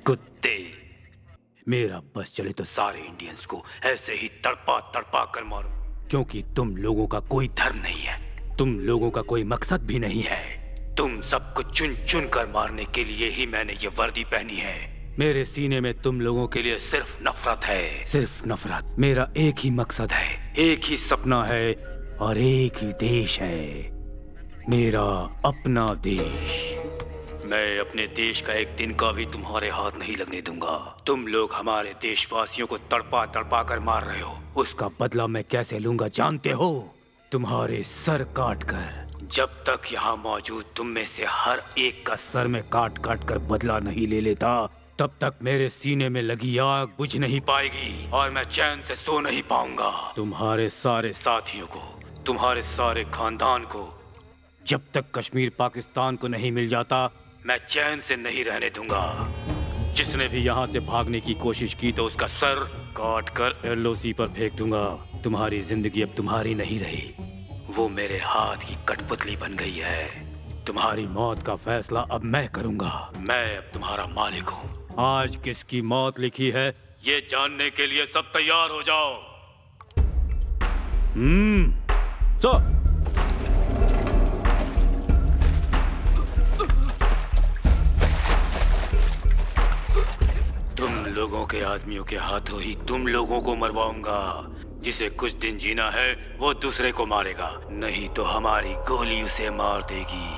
कुत्ते, मेरा बस चले तो सारे इंडियंस को ऐसे ही तड़पा तड़पा कर मारो, क्योंकि तुम लोगों का कोई धर्म नहीं है, तुम लोगों का कोई मकसद भी नहीं है। तुम सबको चुन चुन कर मारने के लिए ही मैंने ये वर्दी पहनी है। मेरे सीने में तुम लोगों के लिए सिर्फ नफरत है, सिर्फ नफरत। मेरा एक ही मकसद है, एक ही सपना है और एक ही देश है, मेरा अपना देश। मैं अपने देश का एक दिन का भी तुम्हारे हाथ नहीं लगने दूंगा। तुम लोग हमारे देशवासियों को तड़पा तड़पा कर मार रहे हो, उसका बदला मैं कैसे लूंगा जानते हो? तुम्हारे सर काट कर। जब तक यहाँ मौजूद तुम में से हर एक का सर में काट काट कर बदला नहीं ले लेता, तब तक मेरे सीने में लगी आग बुझ नहीं पाएगी और मैं चैन से सो नहीं पाऊंगा। तुम्हारे सारे साथियों को, तुम्हारे सारे खानदान को जब तक कश्मीर पाकिस्तान को नहीं मिल जाता, मैं चैन से नहीं रहने दूंगा। जिसने भी यहाँ से भागने की कोशिश की तो उसका सर काट कर एलओसी पर फेंक दूंगा। तुम्हारी जिंदगी अब तुम्हारी नहीं रही, वो मेरे हाथ की कठपुतली बन गई है। तुम्हारी मौत का फैसला अब मैं करूंगा। मैं अब तुम्हारा मालिक हूँ। आज किसकी मौत लिखी है ये जानने के लिए सब तैयार हो जाओ। सो तुम लोगों के आदमियों के हाथों ही तुम लोगों को मरवाऊंगा। जिसे कुछ दिन जीना है वो दूसरे को मारेगा, नहीं तो हमारी गोली उसे मार देगी।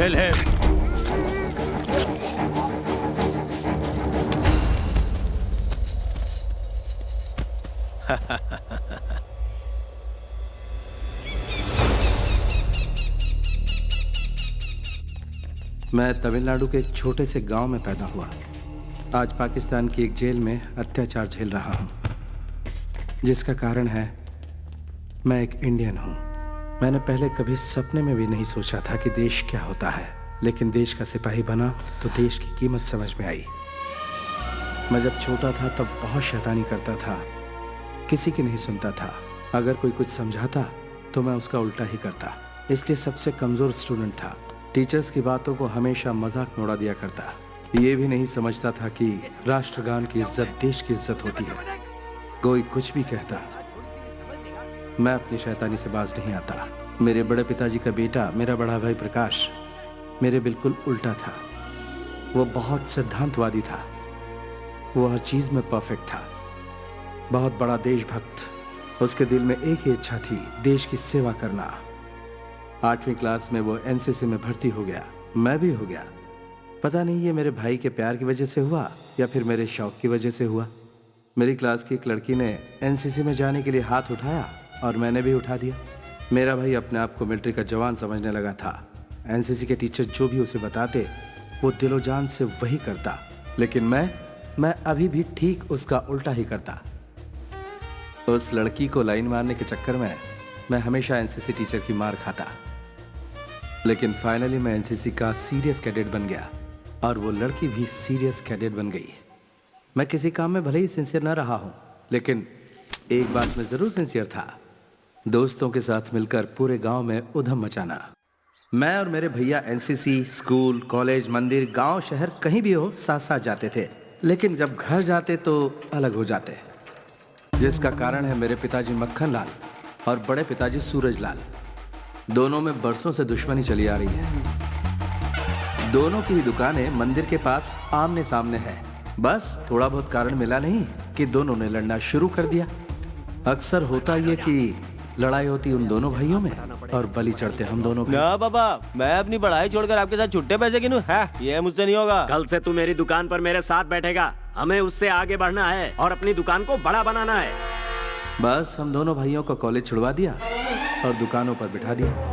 Kill him. मैं तमिलनाडु के एक छोटे से गांव में पैदा हुआ। आज पाकिस्तान की एक जेल में अत्याचार झेल रहा हूं, जिसका कारण है मैं एक इंडियन हूं। मैंने पहले कभी सपने में भी नहीं सोचा था कि देश क्या होता है, लेकिन देश का सिपाही बना तो देश की कीमत समझ में आई। मैं जब छोटा था तब बहुत शैतानी करता था, किसी की नहीं सुनता था। अगर कोई कुछ समझाता तो मैं उसका उल्टा ही करता, इसलिए सबसे कमज़ोर स्टूडेंट था। टीचर्स की बातों को हमेशा मजाक में उड़ा दिया करता। ये भी नहीं समझता था कि राष्ट्रगान की इज्जत देश की इज्जत होती है। कोई कुछ भी कहता, मैं अपनी शैतानी से बाज नहीं आता। मेरे बड़े पिताजी का बेटा, मेरा बड़ा भाई प्रकाश, मेरे बिल्कुल उल्टा था। वो बहुत सिद्धांतवादी था, वो हर चीज़ में परफेक्ट था, बहुत बड़ा देशभक्त। उसके दिल में एक ही इच्छा थी, देश की सेवा करना। 8वीं क्लास में वो एनसीसी में भर्ती हो गया, मैं भी हो गया। पता नहीं ये मेरे भाई के प्यार की वजह से हुआ या फिर मेरे शौक की वजह से हुआ। मेरी क्लास की एक लड़की ने एनसीसी में जाने के लिए हाथ उठाया और मैंने भी उठा दिया। मेरा भाई अपने आप को मिलिट्री का जवान समझने लगा था। एनसीसी के टीचर जो भी उसे बताते वो दिलो जान से वही करता, लेकिन मैं अभी भी ठीक उसका उल्टा ही करता। उस लड़की को लाइन मारने के चक्कर में मैं हमेशा एनसीसी टीचर की मार खाता, लेकिन फाइनली मैं एनसीसी का सीरियस कैडेट बन गया और वो लड़की भी सीरियस कैडेट बन गई। मैं किसी काम में भले ही सिंसियर ना रहा हूं, लेकिन एक बात में जरूर सिंसियर था, दोस्तों के साथ मिलकर पूरे गांव में उधम मचाना। मैं और मेरे भैया एनसीसी, स्कूल, कॉलेज, मंदिर, गांव, शहर कहीं भी हो साथ साथ जाते थे, लेकिन जब घर जाते तो अलग हो जाते, जिसका कारण है मेरे पिताजी मक्खन लाल और बड़े पिताजी सूरज लाल। दोनों में बरसों से दुश्मनी चली आ रही है। दोनों की ही दुकानें मंदिर के पास आमने सामने है। बस थोड़ा बहुत कारण मिला नहीं कि दोनों ने लड़ना शुरू कर दिया। अक्सर होता ये कि लड़ाई होती उन दोनों भाइयों में और बलि चढ़ते हम दोनों। ना बाबा, मैं अपनी पढ़ाई छोड़कर आपके साथ छुट्टे पैसे गिनूं? है ये मुझसे नहीं होगा। कल से तू मेरी दुकान पर मेरे साथ बैठेगा। हमें उससे आगे बढ़ना है और अपनी दुकान को बड़ा बनाना है। बस हम दोनों भाइयों को कॉलेज छुड़वा दिया और दुकानों पर बिठा दिया।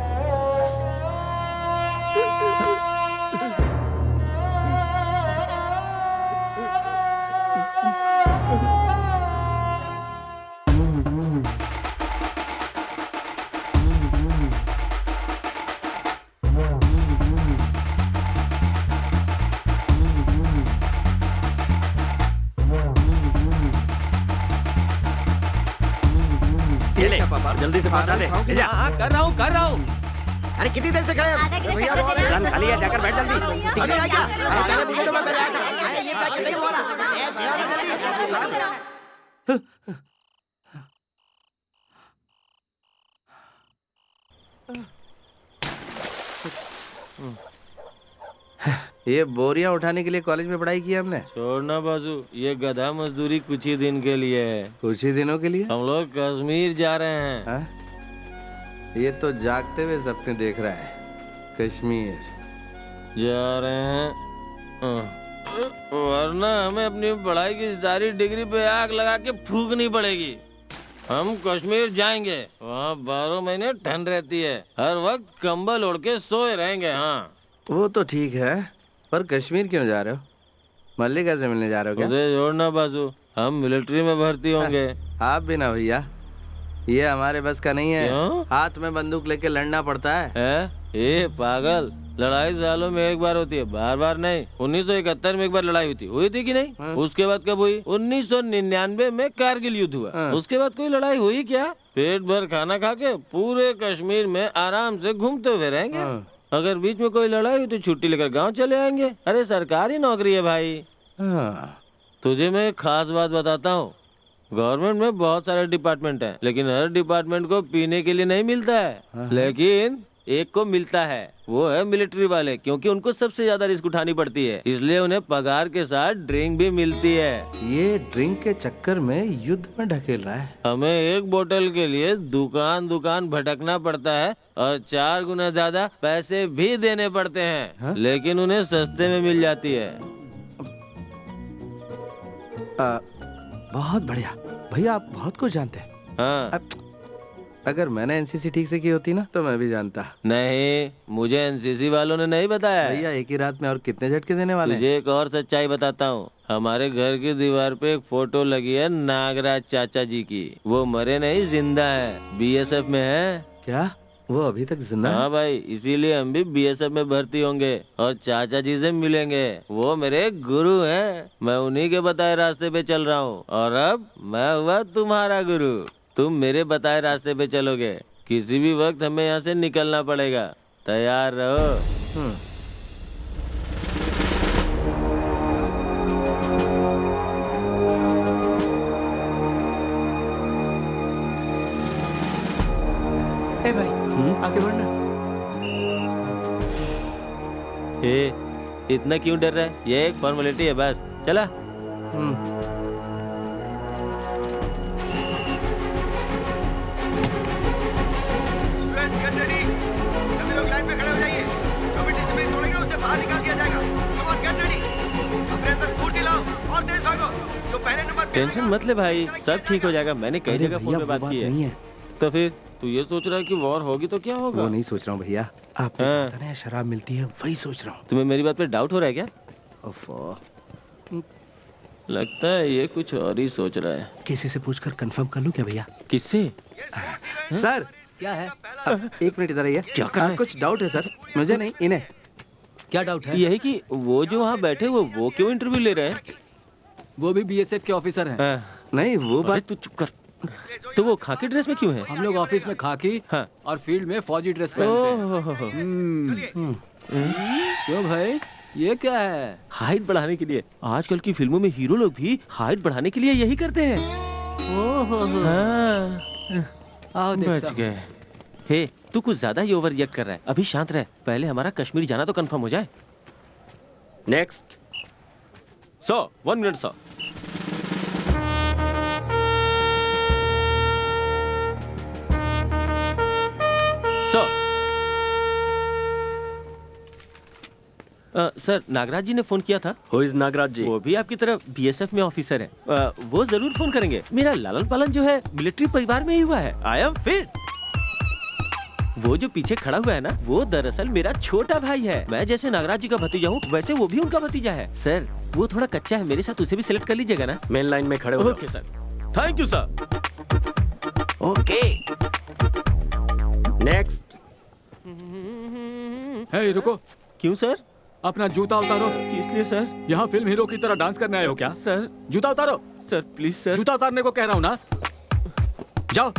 जल्दी से पहुंचा ले। कर रहा हूँ। अरे कितनी देर से खड़े हैं? दुकान खाली है, जाकर बैठ जल्दी। ये बोरियां उठाने के लिए कॉलेज में पढ़ाई की हमने। छोड़ना बाजू, ये गधा मजदूरी कुछ ही दिन के लिए है। कुछ ही दिनों के लिए? हम लोग कश्मीर जा रहे हैं। हा? ये तो जागते हुए सपने देख रहा है। कश्मीर जा रहे हैं, वरना हमें अपनी पढ़ाई की सारी डिग्री पे आग लगा के फूकनी पड़ेगी। हम कश्मीर जाएंगे, वहाँ 12 महीने ठंड रहती है, हर वक्त कंबल ओढ़ के सोए रहेंगे। हाँ वो तो ठीक है, पर कश्मीर क्यों जा रहे हो? मल्लिका से मिलने जा रहे हो क्या? उसे जोड़ना बाजू, हम मिलिट्री में भर्ती होंगे। आप भी ना भैया, ये हमारे बस का नहीं है। क्यों? हाथ में बंदूक लेके लड़ना पड़ता है। ए पागल, लड़ाई सालों में एक बार होती है, बार बार नहीं। 1971 में एक बार लड़ाई हुई थी कि नहीं? उसके बाद कब हुई? 1999 में कारगिल युद्ध हुआ। उसके बाद कोई लड़ाई हुई क्या? पेट भर खाना खा के पूरे कश्मीर में आराम से घूमते हुए रहेंगे। अगर बीच में कोई लड़ाई हुई तो छुट्टी लेकर गांव चले आएंगे। अरे सरकारी नौकरी है भाई। तुझे मैं एक खास बात बताता हूँ, गवर्नमेंट में बहुत सारे डिपार्टमेंट हैं, लेकिन हर डिपार्टमेंट को पीने के लिए नहीं मिलता है। लेकिन एक को मिलता है, वो है मिलिट्री वाले, क्योंकि उनको सबसे ज्यादा रिस्क उठानी पड़ती है, इसलिए उन्हें पगार के साथ ड्रिंक भी मिलती है। ये ड्रिंक के चक्कर में युद्ध में ढकेल रहा है। हमें एक बोतल के लिए दुकान दुकान भटकना पड़ता है और 4 गुना ज्यादा पैसे भी देने पड़ते हैं। हाँ? लेकिन उन्हें सस्ते में मिल जाती है। बहुत बढ़िया भैया, आप बहुत कुछ जानते हैं। हाँ। अगर मैंने एनसीसी ठीक से की होती ना तो मैं भी जानता। नहीं, मुझे एनसीसी वालों ने नहीं बताया। भैया एक ही रात में और कितने झटके देने वाले हैं? तुझे एक और सच्चाई बताता हूँ। हमारे घर की दीवार पे एक फोटो लगी है नागराज चाचा जी की। वो मरे नहीं, जिंदा है, बीएसएफ में है। क्या वो अभी तक जिंदा है? हाँ भाई, इसीलिए हम भी बीएसएफ में भर्ती होंगे और चाचा जी से मिलेंगे। वो मेरे गुरु हैं। मैं उन्हीं के बताए रास्ते पे चल रहा हूँ और अब मैं हुआ तुम्हारा गुरु। तुम मेरे बताए रास्ते पे चलोगे। किसी भी वक्त हमें यहाँ से निकलना पड़ेगा, तैयार रहो। ए भाई आगे बढ़ना। इतना क्यों डर रहा है? ये एक फॉर्मेलिटी है बस, चला। सभी लोग लाइन में खड़े हो जाइए। जो भी डिसिप्लिन तोड़ेगा उसे बाहर निकाल दिया जाएगा। Come on, get ready. अपने अंदर स्फूर्ति लाओ और तेज भागो। जो पहले नंबर पे टेंशन मत ले भाई, सब ठीक हो जाएगा। मैंने कई जगह फोन पे बात की नहीं है। है। तो फिर तू ये सोच रहा है कि वॉर होगी तो क्या होगा? वो नहीं सोच रहा हूँ भैया, आपको हाँ। पता नहीं शराब मिलती है, वही सोच रहा हूँ। तुम्हें मेरी बात पे डाउट हो रहा है क्या? ओफो, लगता है ये कुछ और ही सोच रहा है। किसी से पूछकर कंफर्म कर लूँ क्या भैया? किससे? सर क्या है? एक मिनट इधर आइए। क्या कर रहा है? कुछ डाउट है सर, मुझे नहीं इन्हें। क्या डाउट है? यही कि वो जो वहाँ बैठे वो क्यों इंटरव्यू ले रहे हैं? वो भी बीएसएफ के ऑफिसर हैं। हाँ। नहीं वो अरे बात तू चुप कर। तो वो खाकी ड्रेस में क्यों है? हम लोग ऑफिस में खाकी हाँ। और फील्ड में फौजी ड्रेस पहनते हैं। ओह, क्यों भाई, ये क्या है? हाइट बढ़ाने के लिए। आजकल की फिल्मों में हीरो लोग भी हाइट बढ़ाने के लिए यही करते हैं। हाँ, आओ बच देखता हूँ। गए। हे, तू कुछ ज्यादा ही ओवर रिएक्ट कर रहा है। अभी शांत रह, पहले हमारा कश्मीर जाना तो कंफर्म हो जाए। नेक्स्ट। 1 मिनट 100। सर, नागराज जी ने फोन किया था। हु इज नागराज जी? वो भी आपकी तरफ बीएसएफ में ऑफिसर है। वो जरूर फोन करेंगे। मेरा लालन पालन जो है मिलिट्री परिवार में ही हुआ है। I am fit. वो जो पीछे खड़ा हुआ है ना, वो दरअसल मेरा छोटा भाई है। मैं जैसे नागराज जी का भतीजा हूँ, वैसे वो भी उनका भतीजा है। सर, वो थोड़ा कच्चा है, मेरे साथ उसे भी सिलेक्ट कर लीजिएगा ना। मेन लाइन में खड़े हो। Okay sir, thank you sir. Okay. Next. Hey रुको, क्यों सर? अपना जूता उतारो। किस लिए सर? यहाँ फिल्म हीरो की तरह डांस करने आए हो क्या? सर, जूता उतारो। Sir please sir. जूता उतारने को कह रहा हूँ ना, जाओ।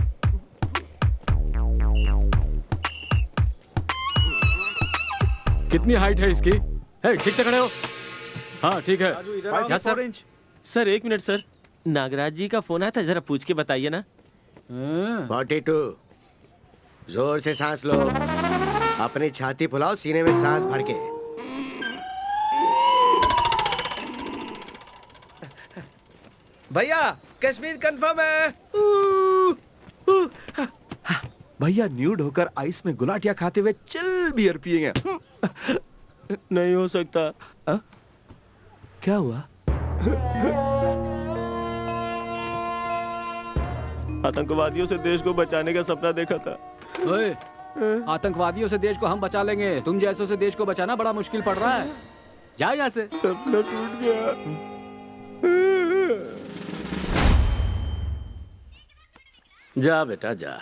कितनी हाइट है इसकी? हे, ठीक से खड़े हो। हाँ ठीक है। क्या sir? Sir 1 minute sir, Nagraj ji का फोन आया था, जरा पूछ के बताइए ना। 42। जोर से सांस लो। अपनी छाती फुलाओ, सीने में सांस भर के। भैया कश्मीर कंफर्म है। भैया न्यूड होकर आइस में गुलाटियां खाते हुए चिल बियर पिएंगे। नहीं हो सकता। क्या हुआ? आतंकवादियों से देश को बचाने का सपना देखा था। ओए, आतंकवादियों से देश को हम बचा लेंगे, तुम जैसों से देश को बचाना बड़ा मुश्किल पड़ रहा है। जा यहाँ से। सपना टूट गया। जा बेटा जा,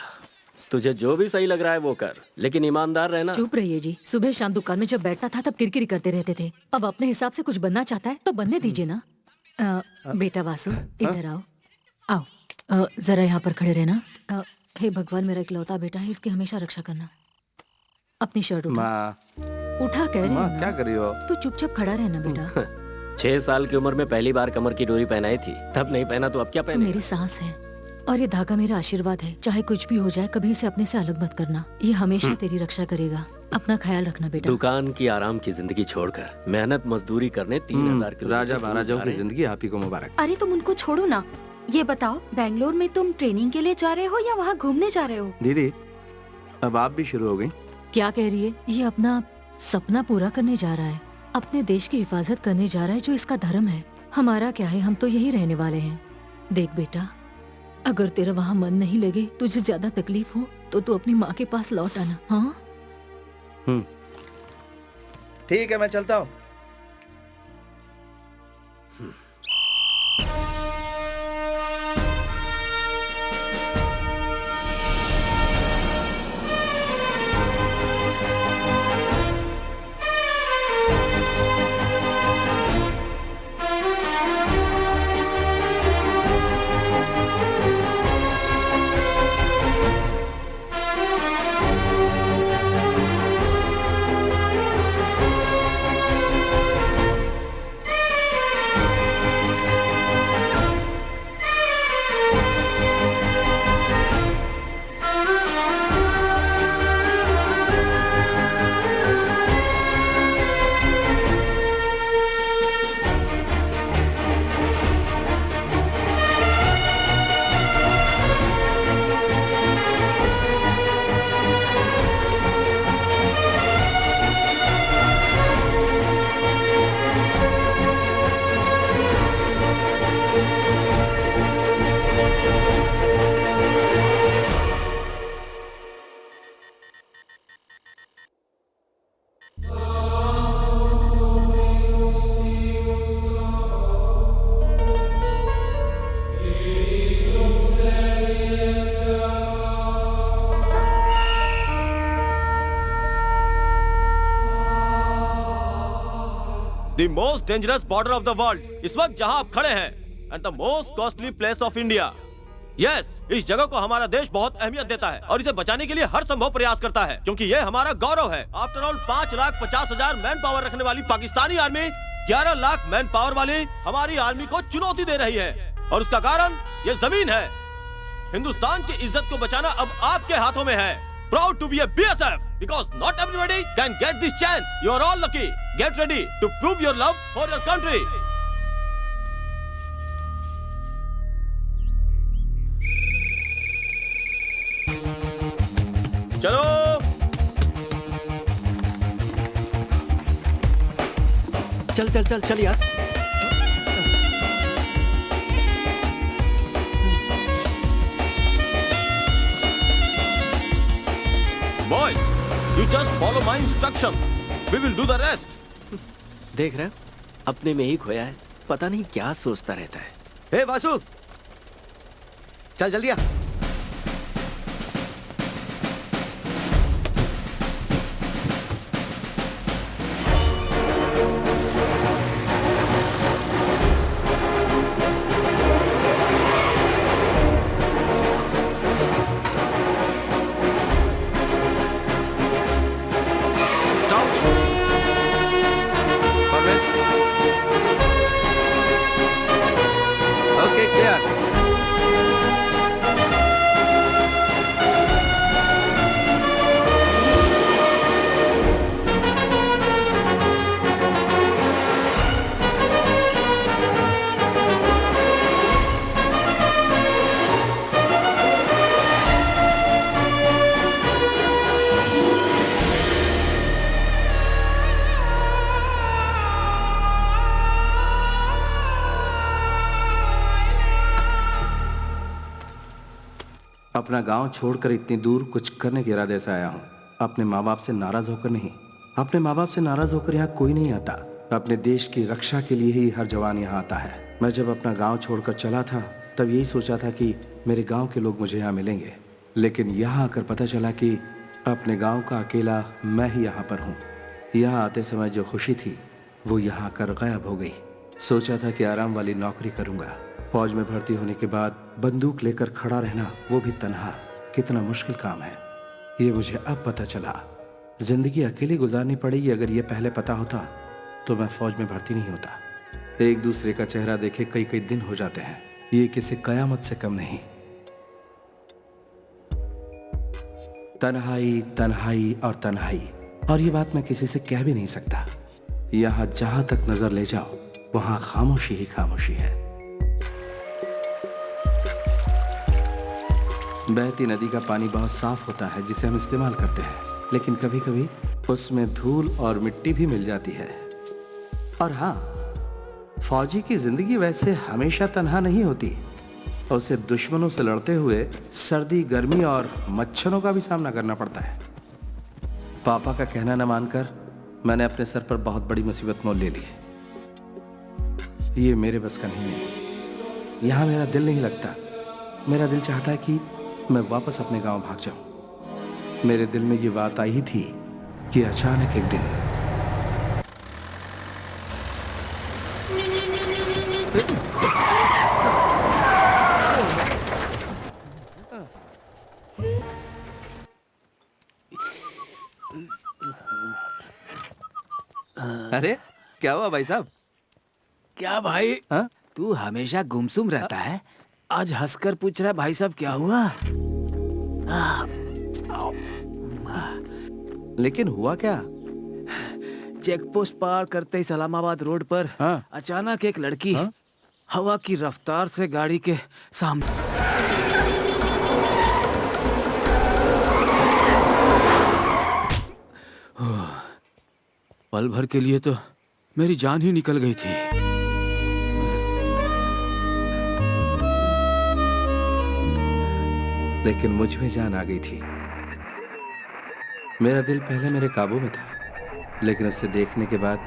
तुझे जो भी सही लग रहा है वो कर, लेकिन ईमानदार रहना। चुप रहिए जी। सुबह शाम दुकान में जब बैठता था तब किरकिरी करते रहते थे। अब अपने हिसाब से कुछ बनना चाहता है तो बनने दीजिए ना। बेटा वासु, इधर आओ। आओ, जरा यहाँ पर खड़े रहना। हे भगवान, मेरा इकलौता बेटा है, इसकी हमेशा रक्षा करना। अपनी शर्ट उठा। माँ, उठा कह रही माँ हूँ क्या ना। कर रही हो? तू चुपचाप खड़ा रहना बेटा। 6 साल की उम्र में पहली बार कमर की डोरी पहनाई थी, तब नहीं पहना तो अब क्या तू पहने? मेरी सांस है। और ये धागा मेरा आशीर्वाद है। चाहे कुछ भी हो जाए, कभी इसे अपने से अलग मत करना। ये हमेशा तेरी रक्षा करेगा। अपना ख्याल रखना बेटा। दुकान की आराम की जिंदगी छोड़कर मेहनत मजदूरी करने 3000 किलोमीटर राजा महाराजाओं की जिंदगी आप ही को मुबारक। अरे तुम उनको छोड़ो ना। ये बताओ, बेंगलोर में तुम ट्रेनिंग के लिए जा रहे हो या वहाँ घूमने जा रहे हो? दीदी, अब आप भी शुरू हो गई। क्या कह रही है? ये अपना सपना पूरा करने जा रहा है, अपने देश की हिफाजत करने जा रहा है, जो इसका धर्म है। हमारा क्या है, हम तो यही रहने वाले हैं। देख बेटा, अगर तेरा वहाँ मन नहीं लगे, तुझे ज्यादा तकलीफ हो, तो तू अपनी माँ के पास लौट आना। हाँ ठीक है, मैं चलता हूँ। The most dangerous border of the world, इस वक्त जहां आप खड़े हैं, and the most costly place of India. Yes, इस जगह को हमारा देश बहुत अहमियत देता है और इसे बचाने के लिए हर संभव प्रयास करता है, क्योंकि ये हमारा गौरव है। आफ्टर ऑल 5,50,000 मैन पावर रखने वाली Pakistani army 11 lakh man power वाली हमारी आर्मी को चुनौती दे रही है, और उसका कारण ये जमीन है। हिंदुस्तान की इज्जत को बचाना अब आपके हाथों में है। Proud to be a BSF because not everybody can get this chance. You are all lucky. Get ready to prove your love for your country. चलो चल चल चल चल यार। Boy, you just follow my instruction. We will do the rest. देख रहे हो, अपने में ही खोया है, पता नहीं क्या सोचता रहता है। हे वासु, चल जल्दी आ। अपना गांव छोड़कर इतनी दूर कुछ करने के इरादे से आया हूँ। अपने माँ बाप से नाराज होकर नहीं। अपने माँ बाप से नाराज होकर यहाँ कोई नहीं आता। अपने देश की रक्षा के लिए ही हर जवान यहाँ आता है। मैं जब अपना गांव छोड़कर चला था, तब यही सोचा था कि मेरे गांव के लोग मुझे यहाँ मिलेंगे, लेकिन यहाँ आकर पता चला कि अपने गांव का अकेला मैं ही यहाँ पर हूँ। यहाँ आते समय जो खुशी थी वो यहाँ आकर गायब हो गई। सोचा था कि आराम वाली नौकरी करूँगा। फौज में भर्ती होने के बाद बंदूक लेकर खड़ा रहना, वो भी तन्हा, कितना मुश्किल काम है, ये मुझे अब पता चला। जिंदगी अकेली गुजारनी पड़ेगी। अगर ये पहले पता होता तो मैं फौज में भर्ती नहीं होता। एक दूसरे का चेहरा देखे कई कई दिन हो जाते हैं, ये किसी कयामत से कम नहीं। तन्हाई, तन्हाई और तन्हाई, और ये बात मैं किसी से कह भी नहीं सकता। यहां जहां तक नजर ले जाओ वहां खामोशी ही खामोशी है। बहती नदी का पानी बहुत साफ होता है जिसे हम इस्तेमाल करते हैं, लेकिन कभी कभी उसमें धूल और मिट्टी भी मिल जाती है। और हाँ, फौजी की जिंदगी वैसे हमेशा तन्हा नहीं होती। उसे दुश्मनों से लड़ते हुए सर्दी, गर्मी और मच्छरों का भी सामना करना पड़ता है। पापा का कहना न मानकर मैंने अपने सर पर बहुत बड़ी मुसीबत मोल ले ली। ये मेरे बस का नहीं है। यहाँ मेरा दिल नहीं लगता। मेरा दिल चाहता है कि मैं वापस अपने गांव भाग जाऊं। मेरे दिल में ये बात आई ही थी कि अचानक एक दिन अरे क्या हुआ भाई साहब? क्या भाई? हाँ? तू हमेशा गुमसुम रहता है, आज हंसकर पूछ रहा है भाई साहब क्या हुआ? लेकिन हुआ क्या? चेक पोस्ट पार करते ही सलामाबाद रोड पर हाँ? अचानक एक लड़की हाँ? हवा की रफ्तार से गाड़ी के सामने पल भर के लिए तो मेरी जान ही निकल गई थी। लेकिन मुझ में जान आ गई थी। मेरा दिल पहले मेरे काबू में था, लेकिन उसे देखने के बाद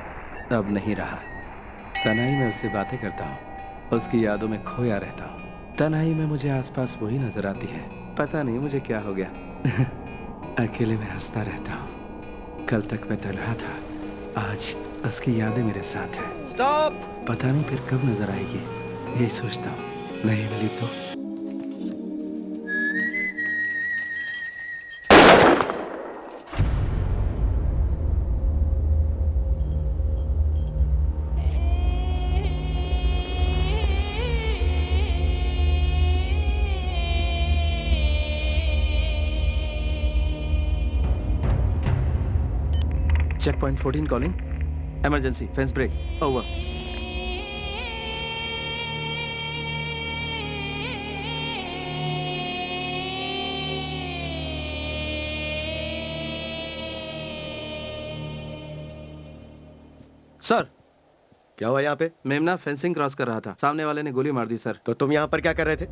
अब नहीं रहा। तन्हाई में उससे बातें करता हूँ, उसकी यादों में खोया रहता हूँ। तन्हाई में मुझे आसपास वही नजर आती है। पता नहीं मुझे क्या हो गया। अकेले में हंसता रहता हूँ। कल तक मैं तन्हा था, आज उसकी यादें मेरे साथ हैं। स्टॉप! पता नहीं फिर कब नजर आएगी, यही सोचता हूँ। नहीं मिली तो check point 14 calling, emergency, fence break, over. Sir, क्या हुआ यहाँ पे? मेमना फेंसिंग क्रॉस कर रहा था, सामने वाले ने गोली मार दी सर। तो तुम यहाँ पर क्या कर रहे थे?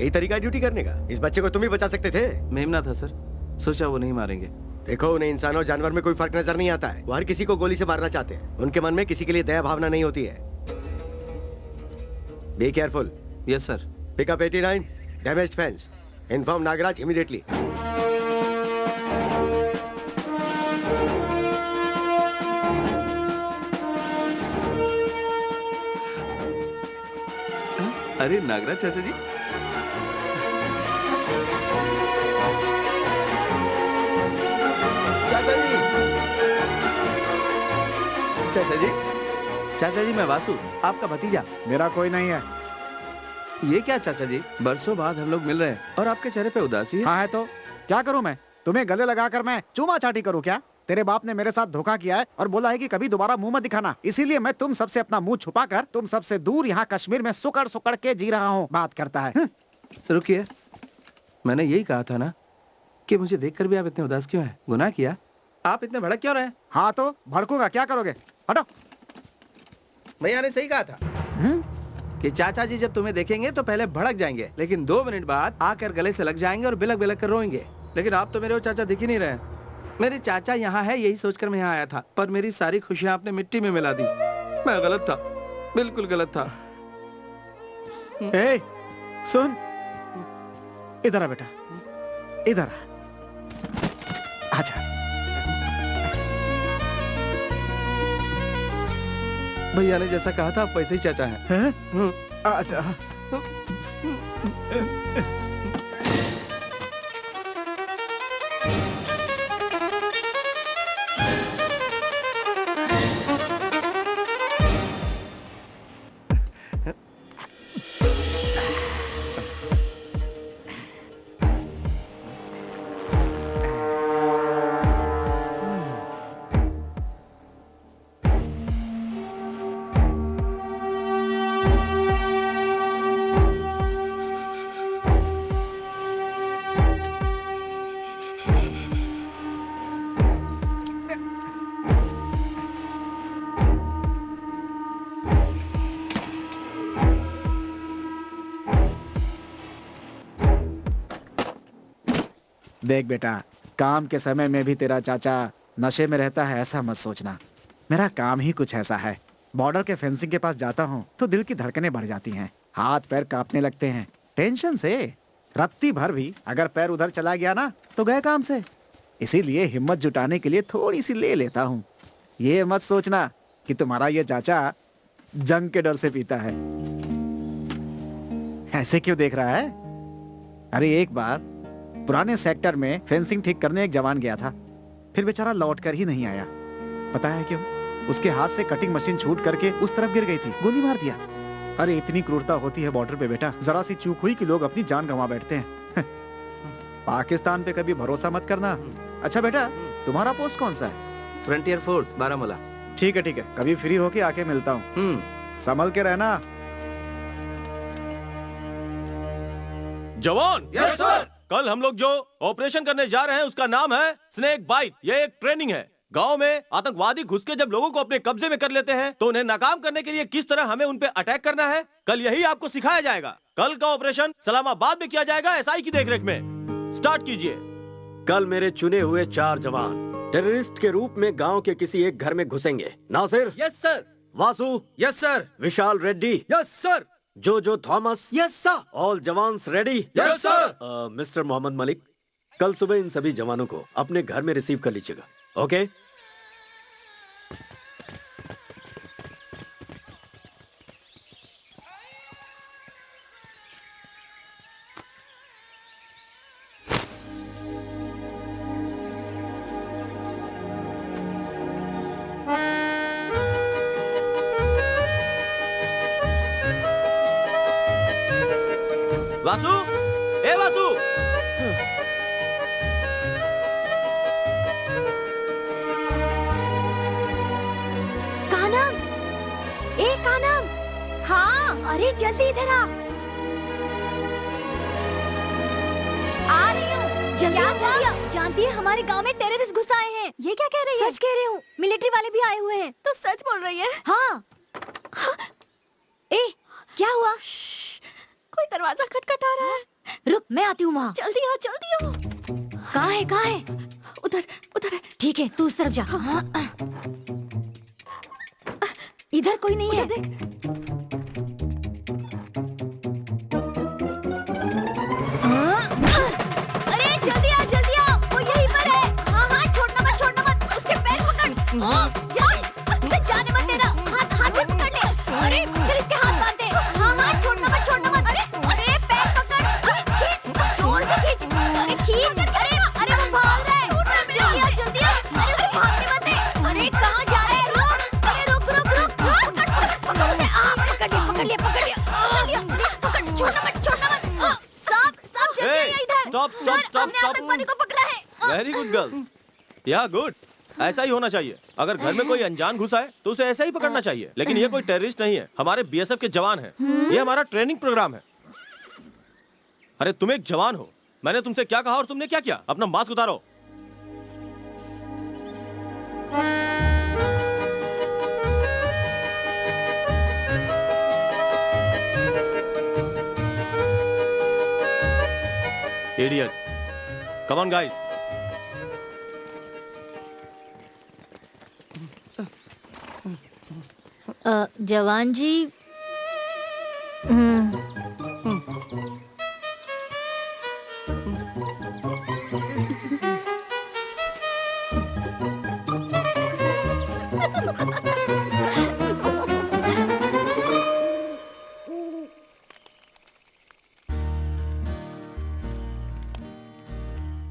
यही तरीका है ड्यूटी करने का? इस बच्चे को तुम ही बचा सकते थे। मेमना था सर, सोचा वो नहीं मारेंगे। देखो, उन्हें इंसान और जानवर में कोई फर्क नजर नहीं आता है। वो हर किसी को गोली से मारना चाहते हैं। उनके मन में किसी के लिए दया भावना नहीं होती है। Be careful. Yes sir. Pick up 89, damaged fence. Inform Nagraj immediately. अरे नागराज चाचा जी, चाचा जी, चाचा जी, चाचा जी, मैं वासु, आपका भतीजा। मेरा कोई नहीं है। ये क्या चाचा जी, बरसों बाद हम लोग मिल रहे हैं और आपके चेहरे पे उदासी है। हाँ है तो क्या करूं मैं? तुम्हें गले लगाकर मैं चूमा चाटी करूं क्या? तेरे बाप ने मेरे साथ धोखा किया है और बोला है कि कभी दोबारा मुंह मत दिखाना। इसीलिए मैं तुम सबसे अपना मुंह छुपाकर तुम सबसे दूर यहाँ कश्मीर में सुकड़ सुकड़ के जी रहा हूँ। बात करता है। रुकिए, मैंने यही कहा था ना कि मुझे देखकर भी आप इतने उदास क्यों हैं? गुनाह किया? आप इतने भड़क क्यों रहे? हाँ तो भड़कूंगा, क्या करोगे? हटो। भैया ने सही कहा था कि चाचा जी जब तुम्हें देखेंगे तो पहले भड़क जाएंगे, लेकिन 2 मिनट बाद आकर गले से लग जाएंगे और बिलक बिलक कर रोएंगे। लेकिन आप तो मेरे वो चाचा दिख ही नहीं रहे। मेरे चाचा यहाँ है यही सोचकर मैं यहाँ आया था, पर मेरी सारी खुशियाँ आपने मिट्टी में मिला दी। मैं गलत था, बिल्कुल गलत था। ए, सुन, इधर आ बेटा, इधर आ। आजा। भैया ने जैसा कहा था आप वैसे ही चाचा हैं। आजा। देख बेटा, काम के समय में भी तेरा चाचा नशे में रहता है ऐसा मत सोचना। मेरा काम ही कुछ ऐसा है। बॉर्डर के फेंसिंग के पास जाता हूँ तो दिल की धड़कनें बढ़ जाती हैं, हाथ पैर कांपने लगते हैं टेंशन से। रत्ती भर भी अगर पैर उधर चला गया ना तो गए काम से। इसीलिए हिम्मत जुटाने के लिए थोड़ी सी ले लेता हूँ। ये मत सोचना कि तुम्हारा ये चाचा जंग के डर से पीता है। ऐसे क्यों देख रहा है? अरे एक बार पुराने सेक्टर में फेंसिंग ठीक करने एक जवान गया था, फिर बेचारा लौट कर ही नहीं आया। पता है क्यों? उसके हाथ से कटिंग मशीन छूट करके उस तरफ गिर गई थी, गोली मार दिया। अरे इतनी क्रूरता होती है बॉर्डर पे बेटा, जरा सी चूक हुई कि लोग अपनी जान गंवा बैठते हैं। पाकिस्तान पे कभी भरोसा मत करना। अच्छा बेटा, तुम्हारा पोस्ट कौन सा है? Frontier fourth, Baramulla. ठीक है, कभी फ्री होके आके मिलता हूँ। संभल के रहना। जवान। Yes sir. कल हम लोग जो ऑपरेशन करने जा रहे हैं उसका नाम है स्नेक बाइट। ये एक ट्रेनिंग है। गांव में आतंकवादी घुस के जब लोगों को अपने कब्जे में कर लेते हैं तो उन्हें नाकाम करने के लिए किस तरह हमें उन पे अटैक करना है, कल यही आपको सिखाया जाएगा। कल का ऑपरेशन सलामाबाद में किया जाएगा, एसआई की देखरेख में। स्टार्ट कीजिए। कल मेरे चुने हुए 4 जवान टेररिस्ट के रूप में गांव के किसी एक घर में घुसेंगे। Nasir. Yes sir. Vasu. Yes sir. Vishal Reddy. Yes sir. Joe Thomas. Yes sir. All जवान्स ready. Yes sir. Mister Mohammad Malik, कल सुबह इन सभी जवानों को अपने घर में रिसीव कर लीजिएगा। ओके? वासु, ए वासु। कानम, ए कानम। हाँ, अरे जल्दी इधर आ रही हूँ। जल्दी। जानती है हमारे गांव में टेररिस्ट घुस आए हैं। ये क्या कह रही है? सच कह रही हूँ, मिलिट्री वाले भी आए हुए हैं। तो सच बोल रही है? हाँ। ए, क्या हुआ? कोई दरवाजा खटखटा रहा है। रुक, मैं आती हूँ वहाँ। जल्दी आओ, जल्दी आओ। कहाँ है? उधर है। ठीक है, तू उस तरफ जा। हाँ। इधर कोई नहीं है। देख। अरे जल्दी आ, वो यहीं पर है। हाँ, छोड़ना मत। उसके पैर पकड़। जाने मत देना। हाथ पे पकड़ ले। अरे चल, इसके हाथ बांध दे। हाँ, छोड़ना मत। अरे पैर पकड़, खींच, जोर से खींच। अरे खींच। अरे वो भाग रहा है। जल्दी आ। अरे उसे भागने मत दे। अरे कहाँ जा रहा है? रुक। पकड़ उसे। पकड़ लिया। छोड़ना मत। सब जल्दी आइए इधर। सर, हमने आतंकवादी को पकड़ा है। Very good girl. या गुड, ऐसा ही होना चाहिए। अगर घर में कोई अनजान घुसा है तो उसे ऐसा ही पकड़ना चाहिए। लेकिन ये कोई टेररिस्ट नहीं है, हमारे बीएसएफ के जवान हैं। ये हमारा ट्रेनिंग प्रोग्राम है। अरे तुम एक जवान हो, मैंने तुमसे क्या कहा और तुमने क्या किया? अपना मास्क उतारो। इडियट। Come on guys. जवान जी।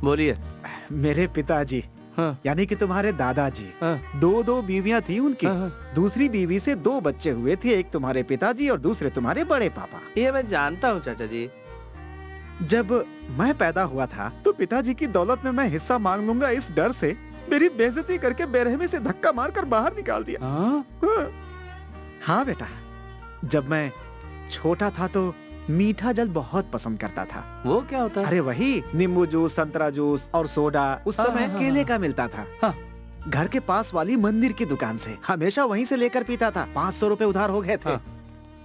बोलिए। मेरे पिताजी, हाँ। यानी कि तुम्हारे दादाजी, हाँ। 2 बीवियां थी उनकी। हाँ। दूसरी बीवी से 2 बच्चे हुए थे, एक तुम्हारे पिताजी और दूसरे तुम्हारे बड़े पापा। ये मैं जानता हूँ चाचा जी। जब मैं पैदा हुआ था तो पिताजी की दौलत में मैं हिस्सा मांग लूंगा, इस डर से मेरी बेइज्जती करके बेरहमी से धक्का मारकर बाहर निकाल दिया। हाँ बेटा, जब मैं छोटा था तो मीठा जल बहुत पसंद करता था। वो क्या होता है? अरे वही नींबू जूस, संतरा जूस और सोडा। उस समय केले का मिलता था। घर के पास वाली मंदिर की दुकान से हमेशा वहीं से लेकर पीता था। 500 रुपए उधार हो गए थे।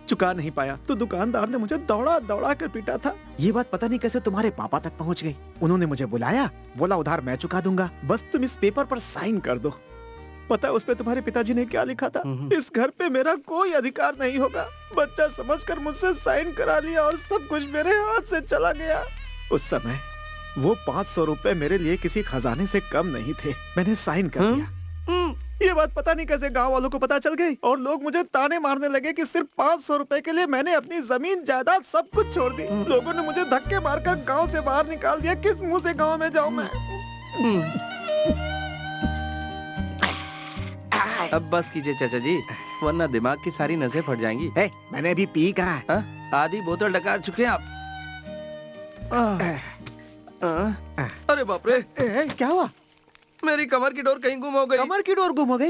चुका नहीं पाया तो दुकानदार ने मुझे दौड़ा दौड़ा कर पीटा था। ये बात पता नहीं कैसे तुम्हारे पापा तक पहुंच गई। उन्होंने मुझे बुलाया, बोला उधार मैं चुका दूंगा, बस तुम इस पेपर पर साइन कर दो। पता है उस पे तुम्हारे पिताजी ने क्या लिखा था? इस घर पे मेरा कोई अधिकार नहीं होगा। बच्चा समझकर मुझसे साइन करा लिया और सब कुछ मेरे हाथ से चला गया। उस समय वो 500 रुपए मेरे लिए किसी खजाने से कम नहीं थे। मैंने साइन कर दिया। ये बात पता नहीं कैसे गांव वालों को पता चल गई और लोग मुझे ताने मारने लगे कि सिर्फ 500 रुपए के लिए मैंने अपनी जमीन जायदाद सब कुछ छोड़ दी। लोगों ने मुझे धक्के मारकर गांव से बाहर निकाल दिया। किस मुंह से गांव में जाऊं मैं? अब बस कीजिए चाचा जी, वरना दिमाग की सारी नसें फट जाएंगी। मैंने अभी पी कहा है। आधी बोतल डकार चुके हैं आप। अरे बाप रे, क्या हुआ? मेरी कमर की डोर कहीं गुम हो गई। कमर की डोर गुम हो गई?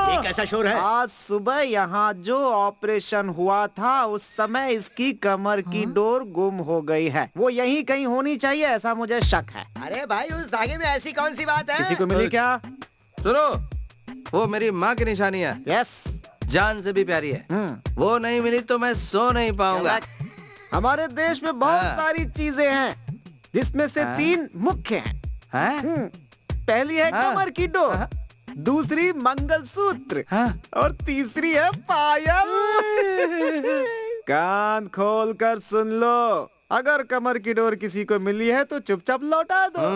ये कैसा शोर है? आज सुबह यहाँ जो ऑपरेशन हुआ था उस समय इसकी कमर की डोर गुम हो गई है। वो यहीं कहीं होनी चाहिए, ऐसा मुझे शक है। अरे भाई, उस धागे में ऐसी कौन सी बात है? किसी को मिली क्या? सुनो, वो मेरी माँ की निशानी है। यस, जान से भी प्यारी है। वो नहीं मिली तो मैं सो नहीं पाऊंगा। हमारे देश में बहुत सारी चीजें हैं जिसमें से 3 मुख्य हैं। पहली है कमर की डोर, दूसरी मंगलसूत्र और तीसरी है पायल। कान खोल कर सुन लो, अगर कमर की डोर किसी को मिली है तो चुपचाप लौटा दो।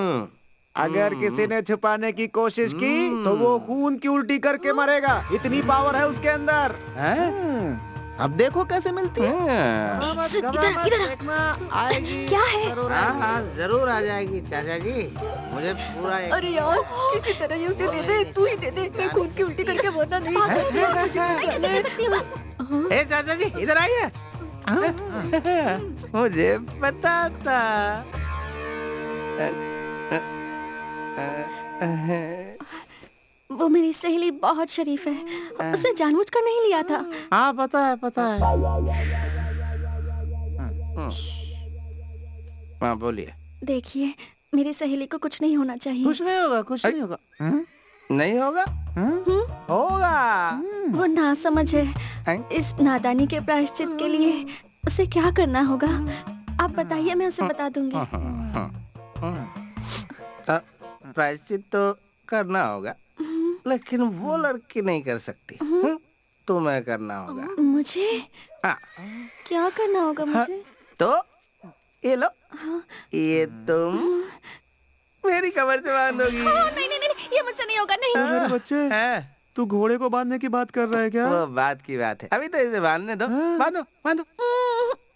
अगर किसी ने छुपाने की कोशिश की तो वो खून की उल्टी करके मरेगा। इतनी पावर है उसके अंदर। अब देखो कैसे मिलती है। आएगी, क्या है? जरूर आ जाएगी चाचा जी। मुझे पूरा अरे यार, किसी तरह ये उसे दे दे, तू ही दे दे। मैं खून की उल्टी करके वरना नहीं। ए चाचा जी, इधर आइए। मुझे पता था। वो मेरी सहेली बहुत शरीफ है, उसे जानबूझकर नहीं लिया था। हाँ पता है, पता है। हाँ बोलिए। देखिए, मेरी सहेली को कुछ नहीं होना चाहिए। कुछ नहीं होगा, कुछ नहीं होगा। नहीं होगा? होगा। वो नासमझ है। इस नादानी के प्रायश्चित के लिए उसे क्या करना होगा? आप बताइए, मैं उसे बता दूंगी। प्रायश्चित तो करना होगा, लेकिन वो लड़की नहीं कर सकती। तुम्हें करना होगा। मुझे? क्या करना होगा मुझे? तो ये लो, ये तुम मेरी कमर से बांधोगी। नहीं नहीं नहीं, ये मुझसे नहीं होगा। नहीं। मेरे बच्चे, तू घोड़े को बांधने की बात कर रहा है क्या? वो बात की बात है, अभी तो इसे बांधने दो। बांधो बांधो।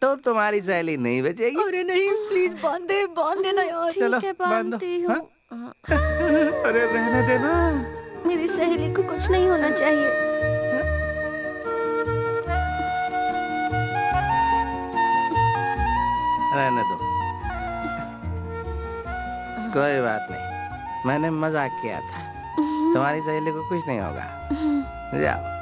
तो तुम्हारी सहेली नहीं बचेगी। अरे नहीं, प्लीज बांध दे ना यार। ठीक है, बांधती हूँ। अरे रहने देना। मेरी सहेली को कुछ नहीं होना चाहिए। रहने दो, कोई बात नहीं, मैंने मजाक किया था। तुम्हारी सहेली को कुछ नहीं होगा। जाओ।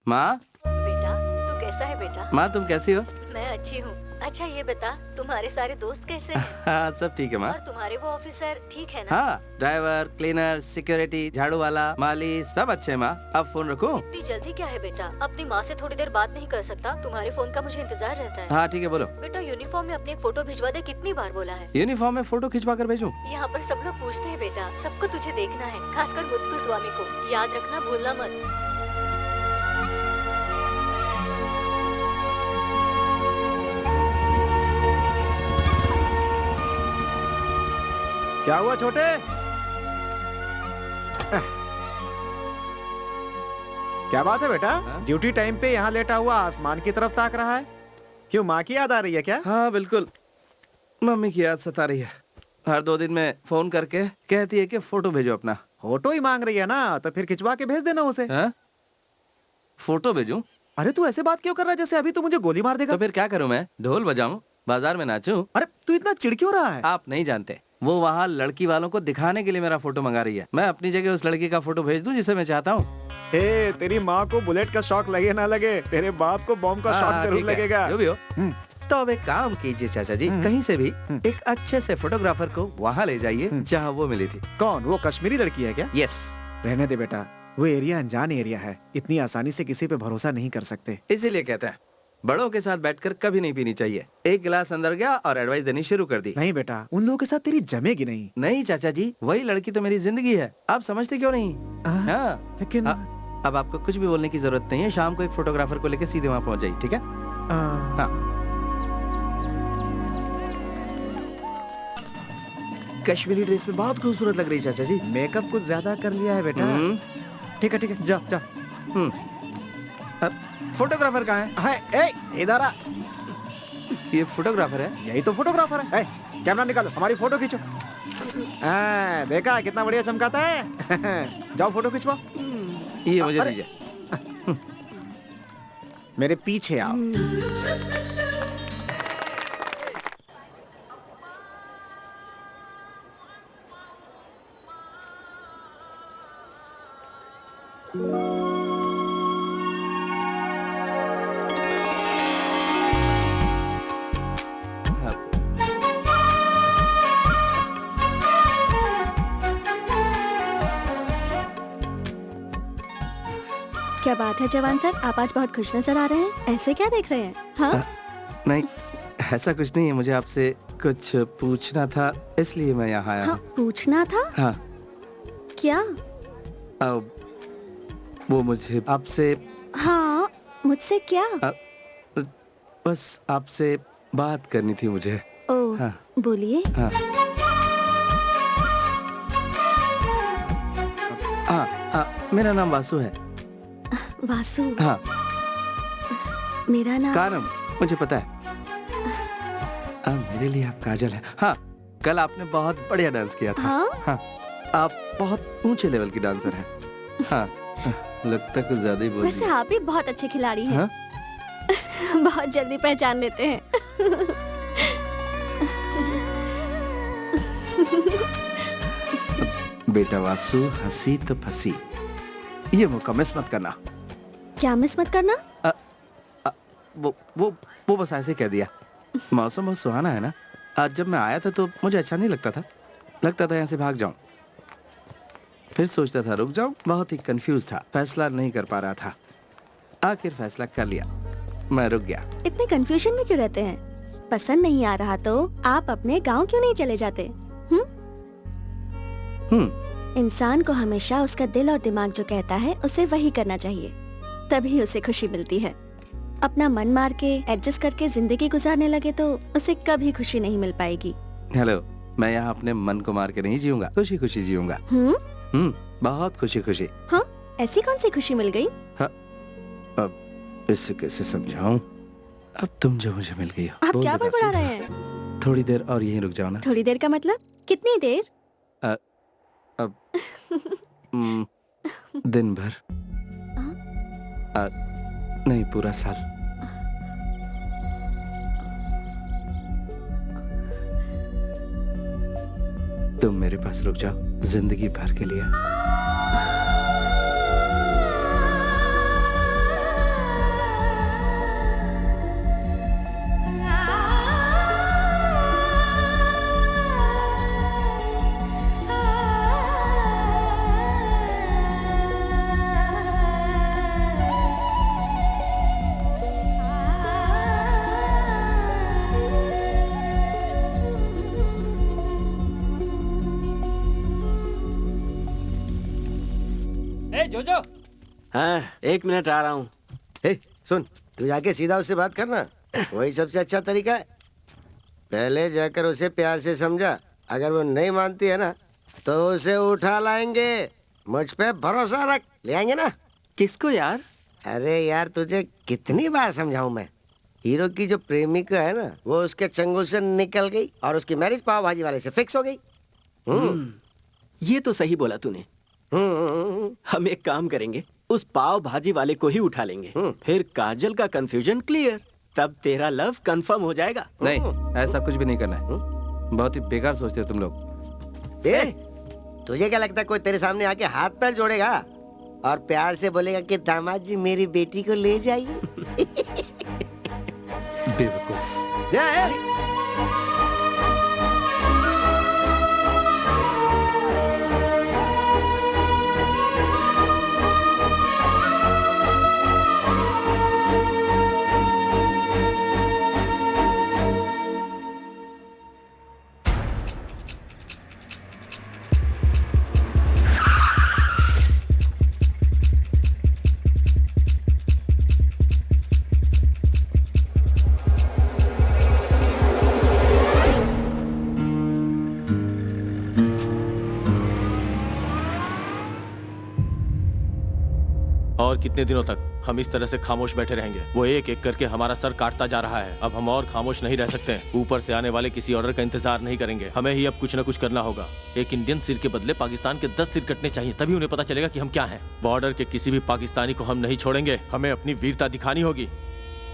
माँ। बेटा, तू कैसा है बेटा? माँ तुम कैसी हो? मैं अच्छी हूँ। अच्छा ये बता, तुम्हारे सारे दोस्त कैसे हैं? हाँ सब ठीक है माँ। और तुम्हारे वो ऑफिसर ठीक है ना? हाँ, ड्राइवर, क्लीनर, सिक्योरिटी, झाड़ू वाला, माली सब अच्छे हैं माँ। अब फोन रखूं? इतनी जल्दी क्या है बेटा? अपनी माँ से थोड़ी देर बात नहीं कर सकता? तुम्हारे फोन का मुझे इंतजार रहता है। हाँ ठीक है, बोलो। बेटा यूनिफॉर्म में अपनी एक फोटो भिजवा दे, कितनी बार बोला है? यूनिफॉर्म में फोटो खिंचवा कर भेजूं? यहाँ पर सब लोग पूछते हैं बेटा, सबको तुझे देखना है, खासकर मुत्तु स्वामी को। याद रखना, भूलना मत। क्या हुआ छोटे? क्या बात है बेटा? ड्यूटी टाइम पे यहाँ लेटा हुआ आसमान की तरफ ताक रहा है। क्यों, माँ की याद आ रही है क्या? हाँ बिल्कुल, मम्मी की याद सता रही है। हर 2 दिन में फोन करके कहती है कि फोटो भेजो अपना। फोटो ही मांग रही है ना, तो फिर खिंचवा के भेज देना उसे। फोटो भेजूं? अरे तू ऐसे बात क्यों कर रहा है जैसे अभी तू मुझे गोली मार देगा? तो फिर क्या करूं मैं? ढोल बजाऊं, बाजार में नाचूं? अरे तू इतना चिढ़ क्यों रहा है? आप नहीं जानते, वो वहाँ लड़की वालों को दिखाने के लिए मेरा फोटो मंगा रही है। मैं अपनी जगह उस लड़की का फोटो भेज दूं जिसे मैं चाहता हूँ। ए, तेरी माँ को बुलेट का शौक लगे ना लगे, तेरे बाप को बॉम्ब का शौक जरूर ठीक है, लगेगा। जो भी हो। तो अब एक काम कीजिए चाचा जी, कहीं से भी एक अच्छे से फोटोग्राफर को वहाँ ले जाइए जहाँ वो मिली थी। कौन? वो कश्मीरी लड़की है क्या? यस। रहने दे बेटा, वो एरिया अनजान एरिया है, इतनी आसानी से किसी पे भरोसा नहीं कर सकते। इसीलिए कहते हैं बड़ों के साथ बैठकर कभी नहीं पीनी चाहिए। एक गिलास अंदर गया और एडवाइस देनी शुरू कर दी। नहीं बेटा, उन लोगों के साथ तेरी जमेगी नहीं। नहीं चाचा जी, वही लड़की तो मेरी जिंदगी है, आप समझते क्यों नहीं? हाँ, लेकिन अब आपको कुछ भी बोलने की जरूरत नहीं है। शाम को एक फोटोग्राफर को लेकर सीधे वहाँ पहुँच जाइए, ठीक है? हाँ। कश्मीरी ड्रेस में बहुत खूबसूरत लग रही है चाचा जी। मेकअप कुछ ज्यादा कर लिया है बेटा। ठीक है, जा जा। अब फोटोग्राफर कहाँ है? इधर आ। ये फोटोग्राफर है? यही तो फोटोग्राफर है। कैमरा निकालो, हमारी फोटो खींचो। देखा कितना बढ़िया चमकाता है। जाओ फोटो खिंचवाओ। ये मुझे दीजिए। मेरे पीछे आओ। क्या बात है जवान सर, आप आज बहुत खुश नजर आ रहे हैं। ऐसे क्या देख रहे हैं? हाँ? नहीं, ऐसा कुछ नहीं है। मुझे आपसे कुछ पूछना था, इसलिए मैं यहाँ आया हाँ, हूँ। पूछना था? हाँ। क्या? वो मुझे आपसे। हाँ, मुझसे क्या? बस आपसे बात करनी थी मुझे। ओह, हाँ। बोलिए। हाँ। मेरा नाम वासु है। वासु? हाँ। मेरा नाम कारम, मुझे पता है। मेरे लिए आप काजल है। हाँ, कल आपने बहुत बढ़िया डांस किया था। हाँ? हाँ, आप बहुत ऊंचे लेवल की डांसर हैं। हाँ, लगता है कुछ ज्यादा ही बोल वैसे दिया। आप भी बहुत अच्छे खिलाड़ी हैं। हाँ? बहुत जल्दी पहचान लेते हैं। बेटा वासु, हंसी तो फंसी। ये मौका मिस मत करना। क्या मिस मत करना? वो बस ऐसे कह दिया। मौसम बहुत सुहाना है ना। आज जब मैं आया था तो मुझे अच्छा नहीं लगता था। लगता था यहाँ से भाग जाऊं। फिर सोचता था रुक जाऊं। बहुत ही कंफ्यूज था, फैसला नहीं कर पा रहा था। आखिर फैसला कर लिया, मैं रुक गया। इतने कंफ्यूजन में क्यों रहते हैं? पसंद नहीं आ रहा तो आप अपने गांव क्यों नहीं चले जाते? इंसान को हमेशा उसका दिल और दिमाग जो कहता है उसे वही करना चाहिए, तभी उसे खुशी मिलती है। अपना मन मार के एडजस्ट करके जिंदगी गुजारने लगे तो उसे कभी खुशी नहीं मिल पाएगी। हेलो, मैं यहाँ अपने मन को मार के नहीं जीऊंगा, खुशी खुशी जीऊंगा। बहुत खुशी खुशी। हाँ, ऐसी कौन सी खुशी मिल गई? हाँ, अब इससे कैसे समझाऊं? अब तुम जो मुझे मिल गई हो। आप क्या बड़बड़ा रहे हैं? थोड़ी देर और यहीं रुक जाओ ना। थोड़ी देर का मतलब कितनी देर? अब दिन भर। नहीं, पूरा साल। तुम मेरे पास रुक जाओ जिंदगी भर के लिए। जोजो। हाँ, 1 मिनट आ रहा हूँ। सुन, तू जाके सीधा उससे बात करना, वही सबसे अच्छा तरीका है। पहले जाकर उसे प्यार से समझा, अगर वो नहीं मानती है ना तो उसे उठा लाएंगे। मुझ पे भरोसा रख, ले आएंगे ना। किसको यार? अरे यार, तुझे कितनी बार समझाऊं मैं। हीरो की जो प्रेमिका है ना, वो उसके चंगुल से निकल गई और उसकी मैरिज पाव भाजी वाले से फिक्स हो गई। ये तो सही बोला तूने। हम एक काम करेंगे, उस पाव भाजी वाले को ही उठा लेंगे। फिर काजल का कंफ्यूजन क्लियर, तब तेरा लव कंफर्म हो जाएगा। नहीं, ऐसा कुछ भी नहीं करना है। बहुत ही बेकार सोचते हो तुम लोग। तुझे क्या लगता है कोई तेरे सामने आके हाथ पैर जोड़ेगा? और प्यार से बोलेगा कि दामाद जी मेरी बेटी को ले जाइए। बेवकूफ। और कितने दिनों तक हम इस तरह से खामोश बैठे रहेंगे? वो एक एक करके हमारा सर काटता जा रहा है। अब हम और खामोश नहीं रह सकते। ऊपर से आने वाले किसी ऑर्डर का इंतजार नहीं करेंगे। हमें ही अब कुछ न कुछ करना होगा। एक इंडियन सिर के बदले पाकिस्तान के 10 सिर कटने चाहिए, तभी उन्हें पता चलेगा कि हम क्या हैं। बॉर्डर के किसी भी पाकिस्तानी को हम नहीं छोड़ेंगे। हमें अपनी वीरता दिखानी होगी।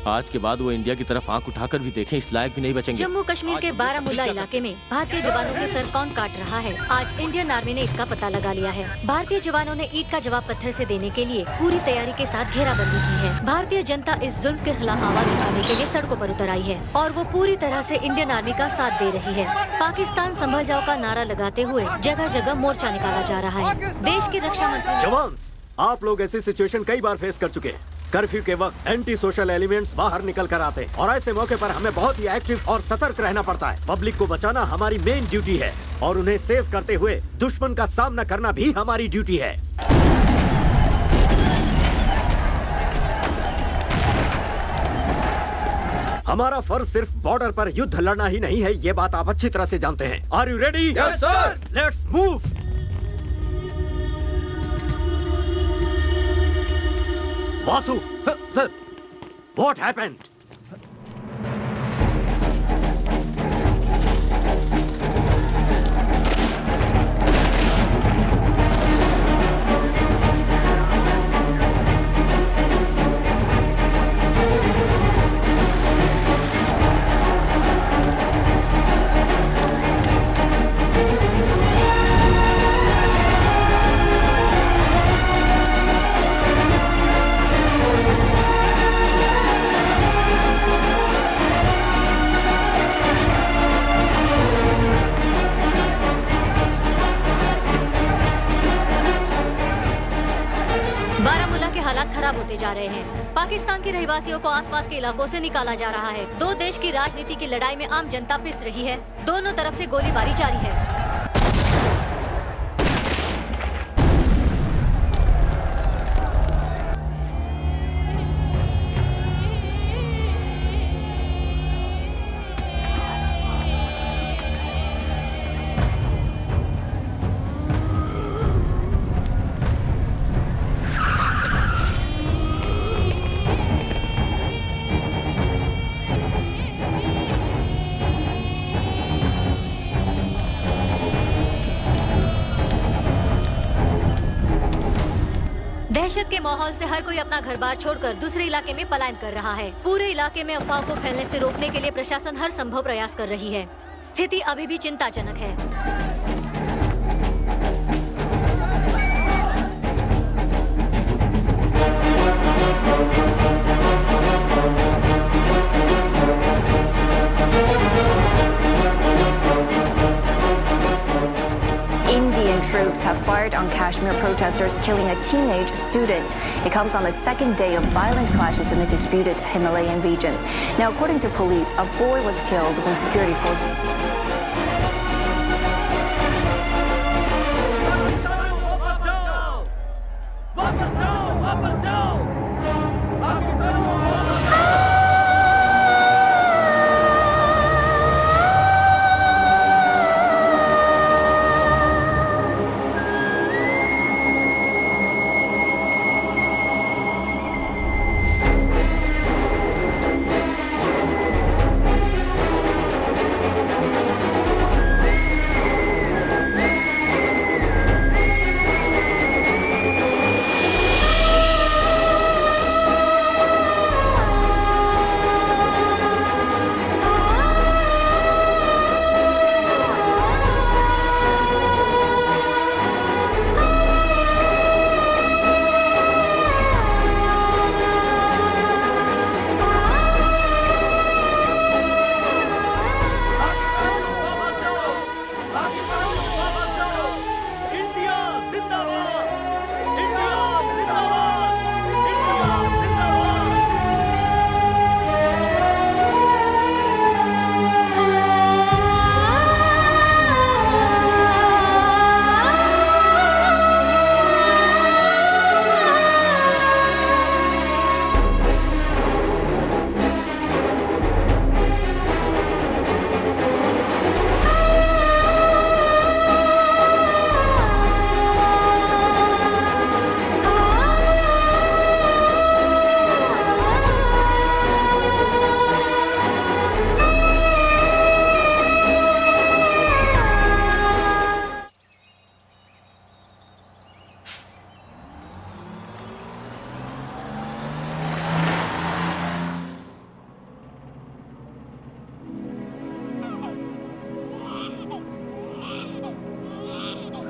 आज के बाद वो इंडिया की तरफ आंख उठाकर भी देखें, इस लायक भी नहीं बचेंगे। जम्मू कश्मीर के बारामूला इलाके में भारतीय जवानों के सर कौन काट रहा है, आज इंडियन आर्मी ने इसका पता लगा लिया है। भारतीय जवानों ने ईद का जवाब पत्थर से देने के लिए पूरी तैयारी के साथ घेराबंदी की है। भारतीय जनता इस जुल्म के खिलाफ आवाज उठाने के लिए सड़कों पर उतर आई है और वो पूरी तरह से इंडियन आर्मी का साथ दे रही है। पाकिस्तान संभल जाओ का नारा लगाते हुए जगह जगह मोर्चा निकाला जा रहा है। देश के रक्षा मंत्री जवान, आप लोग ऐसी सिचुएशन कई बार फेस कर चुके हैं। कर्फ्यू के वक्त एंटी सोशल एलिमेंट्स बाहर निकल कर आते हैं और ऐसे मौके पर हमें बहुत ही एक्टिव और सतर्क रहना पड़ता है। पब्लिक को बचाना हमारी मेन ड्यूटी है और उन्हें सेव करते हुए दुश्मन का सामना करना भी हमारी ड्यूटी है। हमारा फर्ज सिर्फ बॉर्डर पर युद्ध लड़ना ही नहीं है, ये बात आप अच्छी तरह से जानते हैं। Are you ready? Yes sir. Let's move. Vasu, sir, what happened? Baramulla के हालात खराब होते जा रहे हैं। पाकिस्तान के रहवासियों को आसपास के इलाकों से निकाला जा रहा है। दो देश की राजनीति की लड़ाई में आम जनता पिस रही है। दोनों तरफ से गोलीबारी जारी है। दहशत के माहौल से हर कोई अपना घर बार छोड़कर दूसरे इलाके में पलायन कर रहा है। पूरे इलाके में अफवाह को फैलने से रोकने के लिए प्रशासन हर संभव प्रयास कर रही है। स्थिति अभी भी चिंताजनक है। Indian troops have fired on Kashmir protesters, killing a teenage student. It comes on the second day of violent clashes in the disputed Himalayan region. Now, according to police, a boy was killed when security forces...